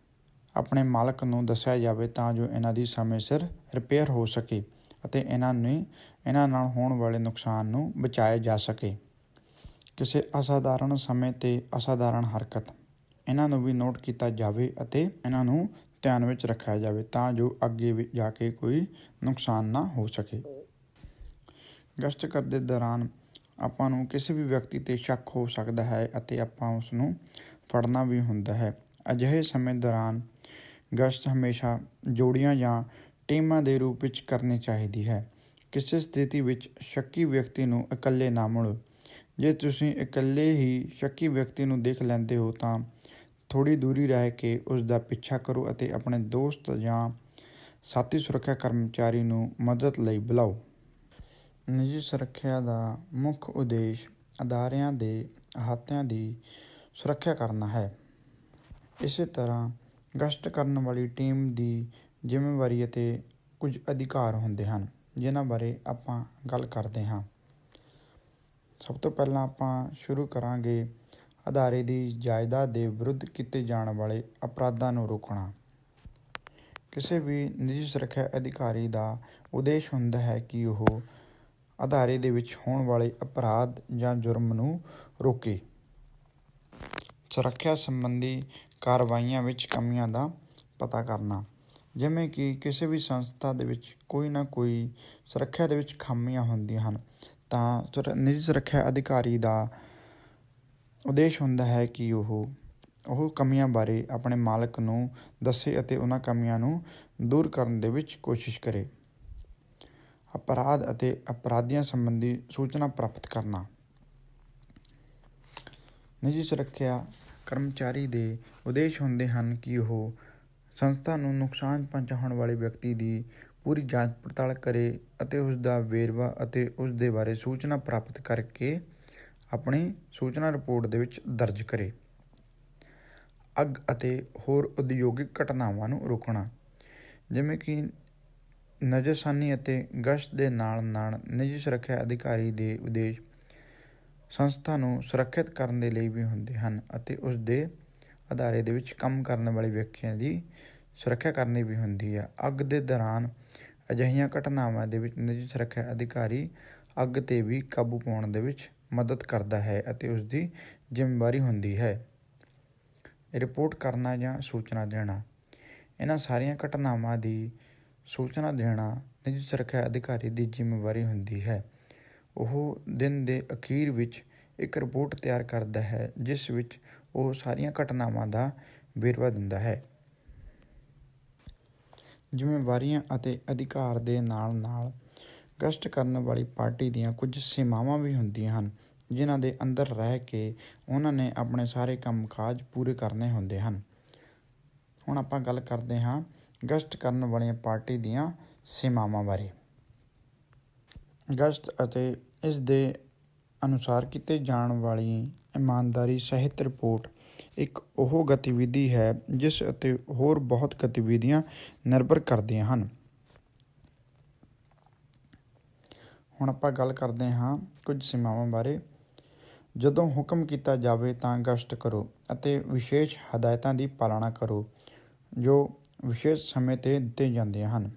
ਆਪਣੇ ਮਾਲਕ ਨੂੰ ਦੱਸਿਆ ਜਾਵੇ ਤਾਂ ਜੋ ਇਹਨਾਂ ਦੀ ਸਮੇਂ ਸਿਰ ਰਿਪੇਅਰ ਹੋ ਸਕੇ ਅਤੇ ਇਹਨਾਂ ਨਾਲ ਹੋਣ ਵਾਲੇ ਨੁਕਸਾਨ ਨੂੰ ਬਚਾਇਆ ਜਾ ਸਕੇ। ਕਿਸੇ ਅਸਾਧਾਰਨ ਸਮੇਂ 'ਤੇ ਅਸਾਧਾਰਨ ਹਰਕਤ, ਇਹਨਾਂ ਨੂੰ ਵੀ ਨੋਟ ਕੀਤਾ ਜਾਵੇ ਅਤੇ ਇਹਨਾਂ ਨੂੰ ਧਿਆਨ ਵਿੱਚ ਰੱਖਿਆ ਜਾਵੇ ਤਾਂ ਜੋ ਅੱਗੇ ਜਾ ਕੇ ਕੋਈ ਨੁਕਸਾਨ ਨਾ ਹੋ ਸਕੇ। ਗਸ਼ਤ ਕਰਦੇ ਦੌਰਾਨ ਆਪਾਂ ਨੂੰ ਕਿਸੇ ਵੀ ਵਿਅਕਤੀ 'ਤੇ ਸ਼ੱਕ ਹੋ ਸਕਦਾ ਹੈ ਅਤੇ ਆਪਾਂ ਉਸ ਨੂੰ ਫੜਨਾ ਵੀ ਹੁੰਦਾ ਹੈ। ਅਜਿਹੇ ਸਮੇਂ ਦੌਰਾਨ ਗਸ਼ਤ ਹਮੇਸ਼ਾ ਜੋੜੀਆਂ ਜਾਂ ਟੀਮਾਂ ਦੇ ਰੂਪ ਵਿੱਚ ਕਰਨੀ ਚਾਹੀਦੀ ਹੈ। ਕਿਸੇ ਸਥਿਤੀ ਵਿੱਚ ਸ਼ੱਕੀ ਵਿਅਕਤੀ ਨੂੰ ਇਕੱਲੇ ਨਾ ਮਿਲੋ। ਜੇ ਤੁਸੀਂ ਇਕੱਲੇ ਹੀ ਸ਼ੱਕੀ ਵਿਅਕਤੀ ਨੂੰ ਦੇਖ ਲੈਂਦੇ ਹੋ ਤਾਂ ਥੋੜ੍ਹੀ ਦੂਰੀ ਰਹਿ ਕੇ ਉਸ ਦਾ ਪਿੱਛਾ ਕਰੋ ਅਤੇ ਆਪਣੇ ਦੋਸਤ ਜਾਂ ਸਾਥੀ ਸੁਰੱਖਿਆ ਕਰਮਚਾਰੀ ਨੂੰ ਮਦਦ ਲਈ ਬੁਲਾਓ। ਨਿੱਜੀ ਸੁਰੱਖਿਆ ਦਾ ਮੁੱਖ ਉਦੇਸ਼ ਅਦਾਰਿਆਂ ਦੇ ਅਹਾਤਿਆਂ ਦੀ ਸੁਰੱਖਿਆ ਕਰਨਾ ਹੈ। ਇਸੇ ਤਰ੍ਹਾਂ ਗਸ਼ਤ ਕਰਨ ਵਾਲੀ ਟੀਮ ਦੀ ਜ਼ਿੰਮੇਵਾਰੀ ਅਤੇ ਕੁਝ ਅਧਿਕਾਰ ਹੁੰਦੇ ਹਨ, ਜਿਨ੍ਹਾਂ ਬਾਰੇ ਆਪਾਂ ਗੱਲ ਕਰਦੇ ਹਾਂ। ਸਭ ਤੋਂ ਪਹਿਲਾਂ ਆਪਾਂ ਸ਼ੁਰੂ ਕਰਾਂਗੇ ਅਦਾਰੇ ਦੀ ਜਾਇਦਾਦ ਦੇ ਵਿਰੁੱਧ ਕੀਤੇ ਜਾਣ ਵਾਲੇ ਅਪਰਾਧਾਂ ਨੂੰ ਰੋਕਣਾ। ਕਿਸੇ ਵੀ ਨਿੱਜੀ ਸੁਰੱਖਿਆ ਅਧਿਕਾਰੀ ਦਾ ਉਦੇਸ਼ ਹੁੰਦਾ ਹੈ ਕਿ ਉਹ ਅਦਾਰੇ ਦੇ ਵਿੱਚ ਹੋਣ ਵਾਲੇ ਅਪਰਾਧ ਜਾਂ ਜੁਰਮ ਨੂੰ ਰੋਕੇ। ਸੁਰੱਖਿਆ ਸੰਬੰਧੀ ਕਾਰਵਾਈਆਂ ਵਿੱਚ ਕਮੀਆਂ ਦਾ ਪਤਾ ਕਰਨਾ। ਜਿਵੇਂ ਕਿ ਕਿਸੇ ਵੀ ਸੰਸਥਾ ਦੇ ਵਿੱਚ ਕੋਈ ਨਾ ਕੋਈ ਸੁਰੱਖਿਆ ਦੇ ਵਿੱਚ ਖਾਮੀਆਂ ਹੁੰਦੀਆਂ ਹਨ, ਤਾਂ ਨਿੱਜੀ ਸੁਰੱਖਿਆ ਅਧਿਕਾਰੀ ਦਾ ਉਦੇਸ਼ ਹੁੰਦਾ ਹੈ ਕਿ ਉਹ ਕਮੀਆਂ ਬਾਰੇ ਆਪਣੇ ਮਾਲਕ ਨੂੰ ਦੱਸੇ ਅਤੇ ਉਹਨਾਂ ਕਮੀਆਂ ਨੂੰ ਦੂਰ ਕਰਨ ਦੇ ਵਿੱਚ ਕੋਸ਼ਿਸ਼ ਕਰੇ। ਅਪਰਾਧ ਅਤੇ ਅਪਰਾਧੀਆਂ ਸੰਬੰਧੀ ਸੂਚਨਾ ਪ੍ਰਾਪਤ ਕਰਨਾ। ਨਿੱਜੀ ਸੁਰੱਖਿਆ ਕਰਮਚਾਰੀ ਦੇ ਉਦੇਸ਼ ਹੁੰਦੇ ਹਨ ਕਿ ਉਹ ਸੰਸਥਾ ਨੂੰ ਨੁਕਸਾਨ ਪਹੁੰਚਾਉਣ ਵਾਲੇ ਵਿਅਕਤੀ ਦੀ ਪੂਰੀ ਜਾਂਚ ਪੜਤਾਲ ਕਰੇ ਅਤੇ ਉਸ ਦਾ ਵੇਰਵਾ ਅਤੇ ਉਸ ਦੇ ਬਾਰੇ ਸੂਚਨਾ ਪ੍ਰਾਪਤ ਕਰਕੇ ਆਪਣੀ ਸੂਚਨਾ ਰਿਪੋਰਟ ਦੇ ਵਿੱਚ ਦਰਜ ਕਰੇ। ਅੱਗ ਅਤੇ ਹੋਰ ਉਦਯੋਗਿਕ ਘਟਨਾਵਾਂ ਨੂੰ ਰੋਕਣਾ। ਜਿਵੇਂ ਕਿ ਨਜ਼ਰਸਾਨੀ ਅਤੇ ਗਸ਼ਤ ਦੇ ਨਾਲ ਨਾਲ ਨਿੱਜੀ ਸੁਰੱਖਿਆ ਅਧਿਕਾਰੀ ਦੇ ਉਦੇਸ਼ ਸੰਸਥਾ ਨੂੰ ਸੁਰੱਖਿਅਤ ਕਰਨ ਦੇ ਲਈ ਵੀ ਹੁੰਦੇ ਹਨ ਅਤੇ ਉਸ ਦੇ ਅਦਾਰੇ ਦੇ ਵਿੱਚ ਕੰਮ ਕਰਨ ਵਾਲੇ ਵਿਅਕਤੀਆਂ ਦੀ ਸੁਰੱਖਿਆ ਕਰਨੀ ਵੀ ਹੁੰਦੀ ਹੈ। ਅੱਗ ਦੇ ਦੌਰਾਨ ਅਜਿਹੀਆਂ ਘਟਨਾਵਾਂ ਦੇ ਵਿੱਚ ਨਿੱਜੀ ਸੁਰੱਖਿਆ ਅਧਿਕਾਰੀ ਅੱਗ 'ਤੇ ਵੀ ਕਾਬੂ ਪਾਉਣ ਦੇ ਵਿੱਚ ਮਦਦ ਕਰਦਾ ਹੈ ਅਤੇ ਉਸ ਦੀ ਜ਼ਿੰਮੇਵਾਰੀ ਹੁੰਦੀ ਹੈ। ਰਿਪੋਰਟ ਕਰਨਾ ਜਾਂ ਸੂਚਨਾ ਦੇਣਾ। ਇਹਨਾਂ ਸਾਰੀਆਂ ਘਟਨਾਵਾਂ ਦੀ ਸੂਚਨਾ ਦੇਣਾ ਨਿੱਜੀ ਸੁਰੱਖਿਆ ਅਧਿਕਾਰੀ ਦੀ ਜ਼ਿੰਮੇਵਾਰੀ ਹੁੰਦੀ ਹੈ। ਉਹ ਦਿਨ ਦੇ ਅਖੀਰ ਵਿੱਚ ਇੱਕ ਰਿਪੋਰਟ ਤਿਆਰ ਕਰਦਾ ਹੈ ਜਿਸ ਵਿੱਚ ਉਹ ਸਾਰੀਆਂ ਘਟਨਾਵਾਂ ਦਾ ਵੇਰਵਾ ਦਿੰਦਾ ਹੈ। ਜ਼ਿੰਮੇਵਾਰੀਆਂ ਅਤੇ ਅਧਿਕਾਰ ਦੇ ਨਾਲ ਨਾਲ ਗਸ਼ਤ ਕਰਨ ਵਾਲੀ ਪਾਰਟੀ ਦੀਆਂ ਕੁਝ ਸੀਮਾਵਾਂ ਵੀ ਹੁੰਦੀਆਂ ਹਨ ਜਿਨ੍ਹਾਂ ਦੇ ਅੰਦਰ ਰਹਿ ਕੇ ਉਹਨਾਂ ਨੇ ਆਪਣੇ ਸਾਰੇ ਕੰਮਕਾਜ ਪੂਰੇ ਕਰਨੇ ਹੁੰਦੇ ਹਨ। ਹੁਣ ਆਪਾਂ ਗੱਲ ਕਰਦੇ ਹਾਂ ਗਸ਼ਤ ਕਰਨ ਵਾਲੀਆਂ ਪਾਰਟੀ ਦੀਆਂ ਸੀਮਾਵਾਂ ਬਾਰੇ। ਗਸ਼ਤ ਅਤੇ ਇਸ ਦੇ ਅਨੁਸਾਰ ਕੀਤੇ ਜਾਣ ਵਾਲੀ ਇਮਾਨਦਾਰੀ ਸਹਿਤ ਰਿਪੋਰਟ ਇੱਕ ਉਹ ਗਤੀਵਿਧੀ ਹੈ ਜਿਸ ਅਤੇ ਹੋਰ ਬਹੁਤ ਗਤੀਵਿਧੀਆਂ ਨਿਰਭਰ ਕਰਦੀਆਂ ਹਨ। ਹੁਣ ਆਪਾਂ ਗੱਲ ਕਰਦੇ ਹਾਂ ਕੁਝ ਸੀਮਾਵਾਂ ਬਾਰੇ। ਜਦੋਂ ਹੁਕਮ ਕੀਤਾ ਜਾਵੇ ਤਾਂ ਗਸ਼ਤ ਕਰੋ ਅਤੇ ਵਿਸ਼ੇਸ਼ ਹਦਾਇਤਾਂ ਦੀ ਪਾਲਣਾ ਕਰੋ ਜੋ ਵਿਸ਼ੇਸ਼ ਸਮੇਂ 'ਤੇ ਦਿੱਤੇ ਜਾਂਦੀਆਂ ਹਨ।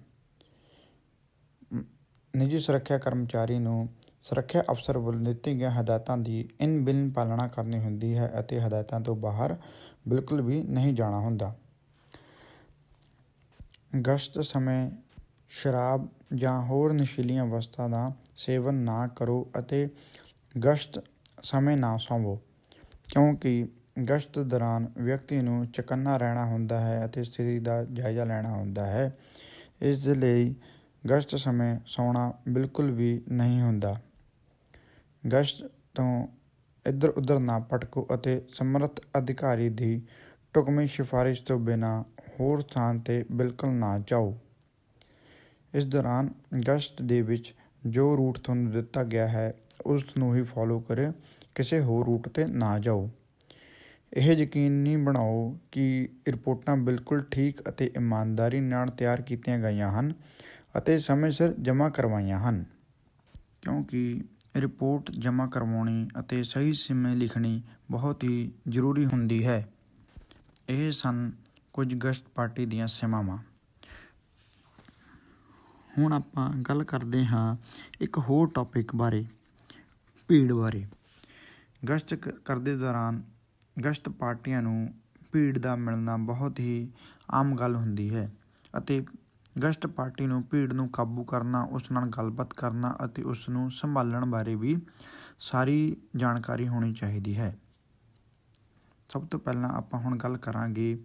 ਨਿੱਜੀ ਸੁਰੱਖਿਆ ਕਰਮਚਾਰੀ ਨੂੰ ਸੁਰੱਖਿਆ ਅਫਸਰ ਵੱਲੋਂ ਦਿੱਤੀਆਂ ਗਈਆਂ ਹਦਾਇਤਾਂ ਦੀ ਇਨ-ਬਿਨ ਪਾਲਣਾ ਕਰਨੀ ਹੁੰਦੀ ਹੈ ਅਤੇ ਹਦਾਇਤਾਂ ਤੋਂ ਬਾਹਰ ਬਿਲਕੁਲ ਵੀ ਨਹੀਂ ਜਾਣਾ ਹੁੰਦਾ। ਗਸ਼ਤ ਸਮੇਂ ਸ਼ਰਾਬ ਜਾਂ ਹੋਰ ਨਸ਼ੀਲੀਆਂ ਵਸਤਾਂ ਦਾ ਸੇਵਨ ਨਾ ਕਰੋ ਅਤੇ ਗਸ਼ਤ ਸਮੇਂ ਨਾ ਸੌਂਵੋ ਕਿਉਂਕਿ ਗਸ਼ਤ ਦੌਰਾਨ ਵਿਅਕਤੀ ਨੂੰ ਚੌਕੰਨਾ ਰਹਿਣਾ ਹੁੰਦਾ ਹੈ ਅਤੇ ਸਥਿਤੀ ਦਾ ਜਾਇਜ਼ਾ ਲੈਣਾ ਹੁੰਦਾ ਹੈ। ਇਸ ਦੇ ਲਈ ਗਸ਼ਤ ਸਮੇਂ ਸੌਣਾ ਬਿਲਕੁਲ ਵੀ ਨਹੀਂ ਹੁੰਦਾ। ਗਸ਼ਤ ਤੋਂ ਇੱਧਰ ਉੱਧਰ ਨਾ ਭਟਕੋ ਅਤੇ ਸਮਰੱਥ ਅਧਿਕਾਰੀ ਦੀ ਢੁਕਵੀਂ ਸਿਫਾਰਿਸ਼ ਤੋਂ ਬਿਨਾਂ ਹੋਰ ਸਥਾਨ 'ਤੇ ਬਿਲਕੁਲ ਨਾ ਜਾਓ। ਇਸ ਦੌਰਾਨ ਗਸ਼ਤ ਦੇ ਵਿੱਚ ਜੋ ਰੂਟ ਤੁਹਾਨੂੰ ਦਿੱਤਾ ਗਿਆ ਹੈ ਉਸ ਨੂੰ ਹੀ ਫੋਲੋ ਕਰੇ, ਕਿਸੇ ਹੋਰ ਰੂਟ 'ਤੇ ਨਾ ਜਾਓ। ਇਹ ਯਕੀਨੀ ਬਣਾਓ ਕਿ ਰਿਪੋਰਟਾਂ ਬਿਲਕੁਲ ਠੀਕ ਅਤੇ ਇਮਾਨਦਾਰੀ ਨਾਲ ਤਿਆਰ ਕੀਤੀਆਂ ਗਈਆਂ ਹਨ ਅਤੇ ਸਮੇਂ ਸਿਰ ਜਮ੍ਹਾਂ ਕਰਵਾਈਆਂ ਹਨ ਕਿਉਂਕਿ ਰਿਪੋਰਟ ਜਮ੍ਹਾਂ ਕਰਵਾਉਣੀ ਅਤੇ ਸਹੀ ਸਮੇਂ ਲਿਖਣੀ ਬਹੁਤ ਹੀ ਜ਼ਰੂਰੀ ਹੁੰਦੀ ਹੈ। ਇਹ ਸਨ ਕੁਝ ਗਸ਼ਤ ਪਾਰਟੀ ਦੀਆਂ ਸੀਮਾਵਾਂ। ਹੁਣ ਆਪਾਂ ਗੱਲ ਕਰਦੇ ਹਾਂ ਇੱਕ ਹੋਰ ਟੌਪਿਕ ਬਾਰੇ, ਭੀੜ ਬਾਰੇ। ਗਸ਼ਤ ਕਰਦੇ ਦੌਰਾਨ ਗਸ਼ਤ ਪਾਰਟੀਆਂ ਨੂੰ ਭੀੜ ਦਾ ਮਿਲਣਾ ਬਹੁਤ ਹੀ ਆਮ ਗੱਲ ਹੁੰਦੀ ਹੈ ਅਤੇ ਗਸ਼ਤ ਪਾਰਟੀ ਨੂੰ ਭੀੜ ਨੂੰ ਕਾਬੂ ਕਰਨਾ, ਉਸ ਨਾਲ ਗੱਲਬਾਤ ਕਰਨਾ ਅਤੇ ਉਸ ਨੂੰ ਸੰਭਾਲਣ ਬਾਰੇ ਵੀ ਸਾਰੀ ਜਾਣਕਾਰੀ ਹੋਣੀ ਚਾਹੀਦੀ ਹੈ। ਸਭ ਤੋਂ ਪਹਿਲਾਂ ਆਪਾਂ ਹੁਣ ਗੱਲ ਕਰਾਂਗੇ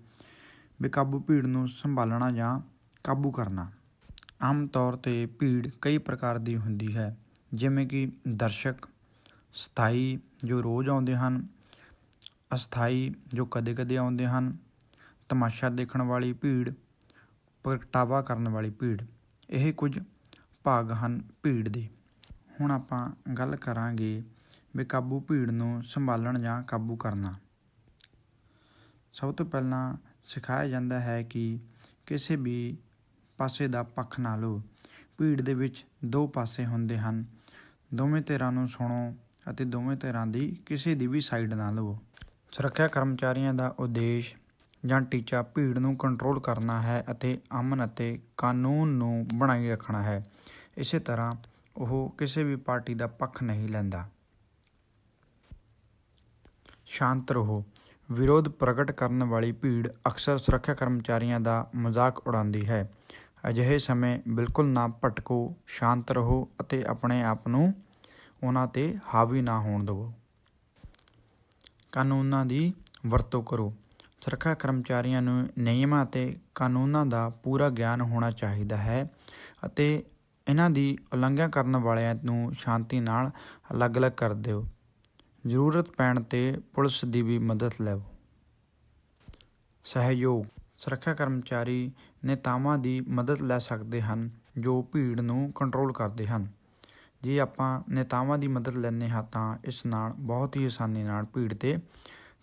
ਬੇਕਾਬੂ ਭੀੜ ਨੂੰ ਸੰਭਾਲਣਾ ਜਾਂ ਕਾਬੂ ਕਰਨਾ। ਆਮ ਤੌਰ 'ਤੇ ਭੀੜ ਕਈ ਪ੍ਰਕਾਰ ਦੀ ਹੁੰਦੀ ਹੈ ਜਿਵੇਂ ਕਿ ਦਰਸ਼ਕ, ਸਥਾਈ ਜੋ ਰੋਜ਼ ਆਉਂਦੇ ਹਨ, ਅਸਥਾਈ ਜੋ ਕਦੇ-ਕਦੇ ਆਉਂਦੇ ਹਨ, ਤਮਾਸ਼ਾ ਦੇਖਣ ਵਾਲੀ ਭੀੜ, ਪ੍ਰਗਟਾਵਾ ਕਰਨ ਵਾਲੀ ਭੀੜ। ਇਹ ਕੁਝ ਭਾਗ ਹਨ ਭੀੜ ਦੇ। ਹੁਣ ਆਪਾਂ ਗੱਲ ਕਰਾਂਗੇ ਬੇਕਾਬੂ ਭੀੜ ਨੂੰ ਸੰਭਾਲਣ ਜਾਂ ਕਾਬੂ ਕਰਨਾ। ਸਭ ਤੋਂ ਪਹਿਲਾਂ ਸਿਖਾਇਆ ਜਾਂਦਾ ਹੈ ਕਿ ਕਿਸੇ ਵੀ ਪਾਸੇ ਦਾ ਪੱਖ ਨਾ ਲਓ। ਭੀੜ ਦੇ ਵਿੱਚ ਦੋ ਪਾਸੇ ਹੁੰਦੇ ਹਨ, ਦੋਵੇਂ ਧਿਰਾਂ ਨੂੰ ਸੁਣੋ ਅਤੇ ਦੋਵੇਂ ਧਿਰਾਂ ਦੀ ਕਿਸੇ ਦੀ ਵੀ ਸਾਈਡ ਨਾ ਲਵੋ। ਸੁਰੱਖਿਆ ਕਰਮਚਾਰੀਆਂ ਦਾ ਉਦੇਸ਼ ਜਾਂ ਟੀਚਾ ਭੀੜ ਨੂੰ ਕੰਟਰੋਲ ਕਰਨਾ ਹੈ ਅਤੇ ਅਮਨ ਅਤੇ ਕਾਨੂੰਨ ਨੂੰ ਬਣਾਈ ਰੱਖਣਾ ਹੈ। ਇਸੇ ਤਰ੍ਹਾਂ ਉਹ ਕਿਸੇ ਵੀ ਪਾਰਟੀ ਦਾ ਪੱਖ ਨਹੀਂ ਲੈਂਦਾ। ਸ਼ਾਂਤ ਰਹੋ। ਵਿਰੋਧ ਪ੍ਰਗਟ ਕਰਨ ਵਾਲੀ ਭੀੜ ਅਕਸਰ ਸੁਰੱਖਿਆ ਕਰਮਚਾਰੀਆਂ ਦਾ ਮਜ਼ਾਕ ਉਡਾਉਂਦੀ ਹੈ। ਅਜਿਹੇ ਸਮੇਂ ਬਿਲਕੁਲ ਨਾ ਭਟਕੋ, ਸ਼ਾਂਤ ਰਹੋ ਅਤੇ ਆਪਣੇ ਆਪ ਨੂੰ ਉਹਨਾਂ 'ਤੇ ਹਾਵੀ ਨਾ ਹੋਣ ਦਿਓ। ਕਾਨੂੰਨਾਂ ਦੀ ਵਰਤੋਂ ਕਰੋ। ਸੁਰੱਖਿਆ ਕਰਮਚਾਰੀਆਂ ਨੂੰ ਨਿਯਮਾਂ ਅਤੇ ਕਾਨੂੰਨਾਂ ਦਾ ਪੂਰਾ ਗਿਆਨ ਹੋਣਾ ਚਾਹੀਦਾ ਹੈ ਅਤੇ ਇਹਨਾਂ ਦੀ ਉਲੰਘਣਾ ਕਰਨ ਵਾਲਿਆਂ ਨੂੰ ਸ਼ਾਂਤੀ ਨਾਲ ਅਲੱਗ-ਅਲੱਗ ਕਰ ਦਿਓ। ਜ਼ਰੂਰਤ ਪੈਣ 'ਤੇ ਪੁਲਿਸ ਦੀ ਵੀ ਮਦਦ ਲਓ। ਸਹਿਯੋਗ। ਸੁਰੱਖਿਆ ਕਰਮਚਾਰੀ ਨੇਤਾਵਾਂ ਦੀ ਮਦਦ ਲੈ ਸਕਦੇ ਹਨ ਜੋ ਭੀੜ ਨੂੰ ਕੰਟਰੋਲ ਕਰਦੇ ਹਨ। ਜੇ ਆਪਾਂ ਨੇਤਾਵਾਂ ਦੀ ਮਦਦ ਲੈਂਦੇ ਹਾਂ ਤਾਂ ਇਸ ਨਾਲ ਬਹੁਤ ਹੀ ਆਸਾਨੀ ਨਾਲ ਭੀੜ 'ਤੇ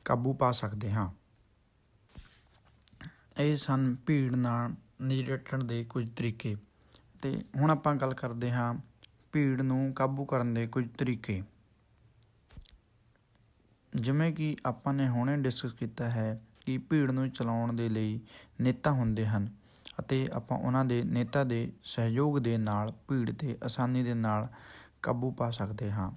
ਕਾਬੂ ਪਾ ਸਕਦੇ ਹਾਂ। ਇਹ ਸਨ ਭੀੜ ਨਾਲ ਨਜਿੱਠਣ ਦੇ ਕੁਝ ਤਰੀਕੇ। ਅਤੇ ਹੁਣ ਆਪਾਂ ਗੱਲ ਕਰਦੇ ਹਾਂ ਭੀੜ ਨੂੰ ਕਾਬੂ ਕਰਨ ਦੇ ਕੁਝ ਤਰੀਕੇ। ਜਿਵੇਂ ਕਿ ਆਪਾਂ ਨੇ ਹੁਣੇ ਡਿਸਕਸ ਕੀਤਾ ਹੈ ਕਿ ਭੀੜ ਨੂੰ ਚਲਾਉਣ ਦੇ ਲਈ ਨੇਤਾ ਹੁੰਦੇ ਹਨ ਅਤੇ ਆਪਾਂ ਉਹਨਾਂ ਦੇ ਨੇਤਾ ਦੇ ਸਹਿਯੋਗ ਦੇ ਨਾਲ ਭੀੜ 'ਤੇ ਆਸਾਨੀ ਦੇ ਨਾਲ ਕਾਬੂ ਪਾ ਸਕਦੇ ਹਾਂ।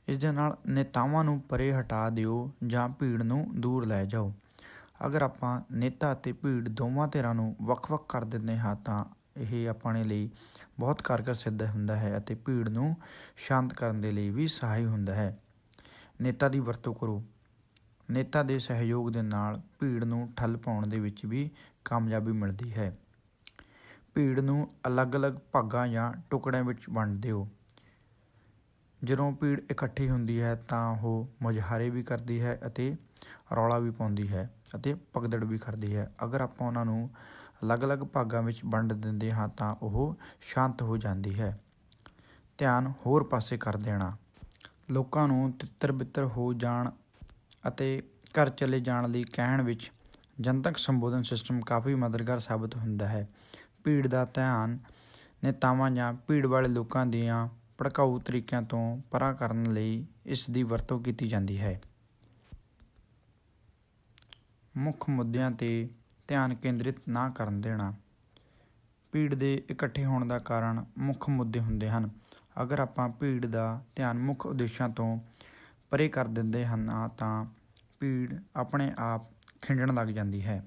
ਇਸ ਦੇ ਨਾਲ ਨੇਤਾਵਾਂ ਨੂੰ ਪਰੇ ਹਟਾ ਦਿਓ ਜਾਂ ਭੀੜ ਨੂੰ ਦੂਰ ਲੈ ਜਾਓ। ਅਗਰ ਆਪਾਂ ਨੇਤਾ ਅਤੇ ਭੀੜ ਦੋਵਾਂ ਧਿਰਾਂ ਨੂੰ ਵੱਖ-ਵੱਖ ਕਰ ਦਿੰਦੇ ਹਾਂ ਤਾਂ ਇਹ ਆਪਣੇ ਲਈ ਬਹੁਤ ਕਾਰਗਰ ਸਿੱਧ ਹੁੰਦਾ ਹੈ ਅਤੇ ਭੀੜ ਨੂੰ ਸ਼ਾਂਤ ਕਰਨ ਦੇ ਲਈ ਵੀ ਸਹਾਈ ਹੁੰਦਾ ਹੈ। ਨੇਤਾ ਦੀ ਵਰਤੋਂ ਕਰੋ। ਨੇਤਾ ਦੇ ਸਹਿਯੋਗ ਦੇ ਨਾਲ ਭੀੜ ਨੂੰ ਠੱਲ ਪਾਉਣ ਦੇ ਵਿੱਚ ਵੀ ਕਾਮਯਾਬੀ ਮਿਲਦੀ ਹੈ। ਭੀੜ ਨੂੰ ਅਲੱਗ-ਅਲੱਗ ਭਾਗਾਂ ਜਾਂ ਟੁਕੜਿਆਂ ਵਿੱਚ ਵੰਡ ਦਿਓ। ਜਦੋਂ ਭੀੜ ਇਕੱਠੀ ਹੁੰਦੀ ਹੈ ਤਾਂ ਉਹ ਮੁਜ਼ਾਹਰੇ ਵੀ ਕਰਦੀ ਹੈ ਅਤੇ ਰੌਲਾ ਵੀ ਪਾਉਂਦੀ ਹੈ ਅਤੇ ਭਗਦੜ ਵੀ ਕਰਦੀ ਹੈ। ਅਗਰ ਆਪਾਂ ਉਹਨਾਂ ਨੂੰ ਅਲੱਗ-ਅਲੱਗ ਭਾਗਾਂ ਵਿੱਚ ਵੰਡ ਦਿੰਦੇ ਹਾਂ ਤਾਂ ਉਹ ਸ਼ਾਂਤ ਹੋ ਜਾਂਦੀ ਹੈ। ਧਿਆਨ ਹੋਰ ਪਾਸੇ ਕਰ ਦੇਣਾ। ਲੋਕਾਂ ਨੂੰ ਤਿੱਤਰ-ਬਿੱਤਰ ਹੋ ਜਾਣ ਅਤੇ ਘਰ ਚਲੇ ਜਾਣ ਲਈ ਕਹਿਣ ਵਿੱਚ ਜਨਤਕ ਸੰਬੋਧਨ ਸਿਸਟਮ ਕਾਫੀ ਮਦਦਗਾਰ ਸਾਬਤ ਹੁੰਦਾ ਹੈ। ਭੀੜ ਦਾ ਧਿਆਨ ਨੇਤਾਵਾਂ ਜਾਂ ਭੀੜ ਵਾਲੇ ਲੋਕਾਂ ਦੀਆਂ ਭੜਕਾਊ ਤਰੀਕਿਆਂ ਤੋਂ ਪਰਾਂ ਕਰਨ ਲਈ ਇਸ ਦੀ ਵਰਤੋਂ ਕੀਤੀ ਜਾਂਦੀ ਹੈ। ਮੁੱਖ ਮੁੱਦਿਆਂ 'ਤੇ ਧਿਆਨ ਕੇਂਦਰਿਤ ਨਾ ਕਰਨ ਦੇਣਾ। ਭੀੜ ਦੇ ਇਕੱਠੇ ਹੋਣ ਦਾ ਕਾਰਨ ਮੁੱਖ ਮੁੱਦੇ ਹੁੰਦੇ ਹਨ। ਅਗਰ ਆਪਾਂ ਭੀੜ ਦਾ ਧਿਆਨ ਮੁੱਖ ਉਦੇਸ਼ਾਂ ਤੋਂ ਪਰੇ ਕਰ ਦਿੰਦੇ ਹਨ ਤਾਂ ਭੀੜ ਆਪਣੇ ਆਪ ਖਿੰਡਣ ਲੱਗ ਜਾਂਦੀ ਹੈ।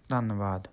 ਧੰਨਵਾਦ।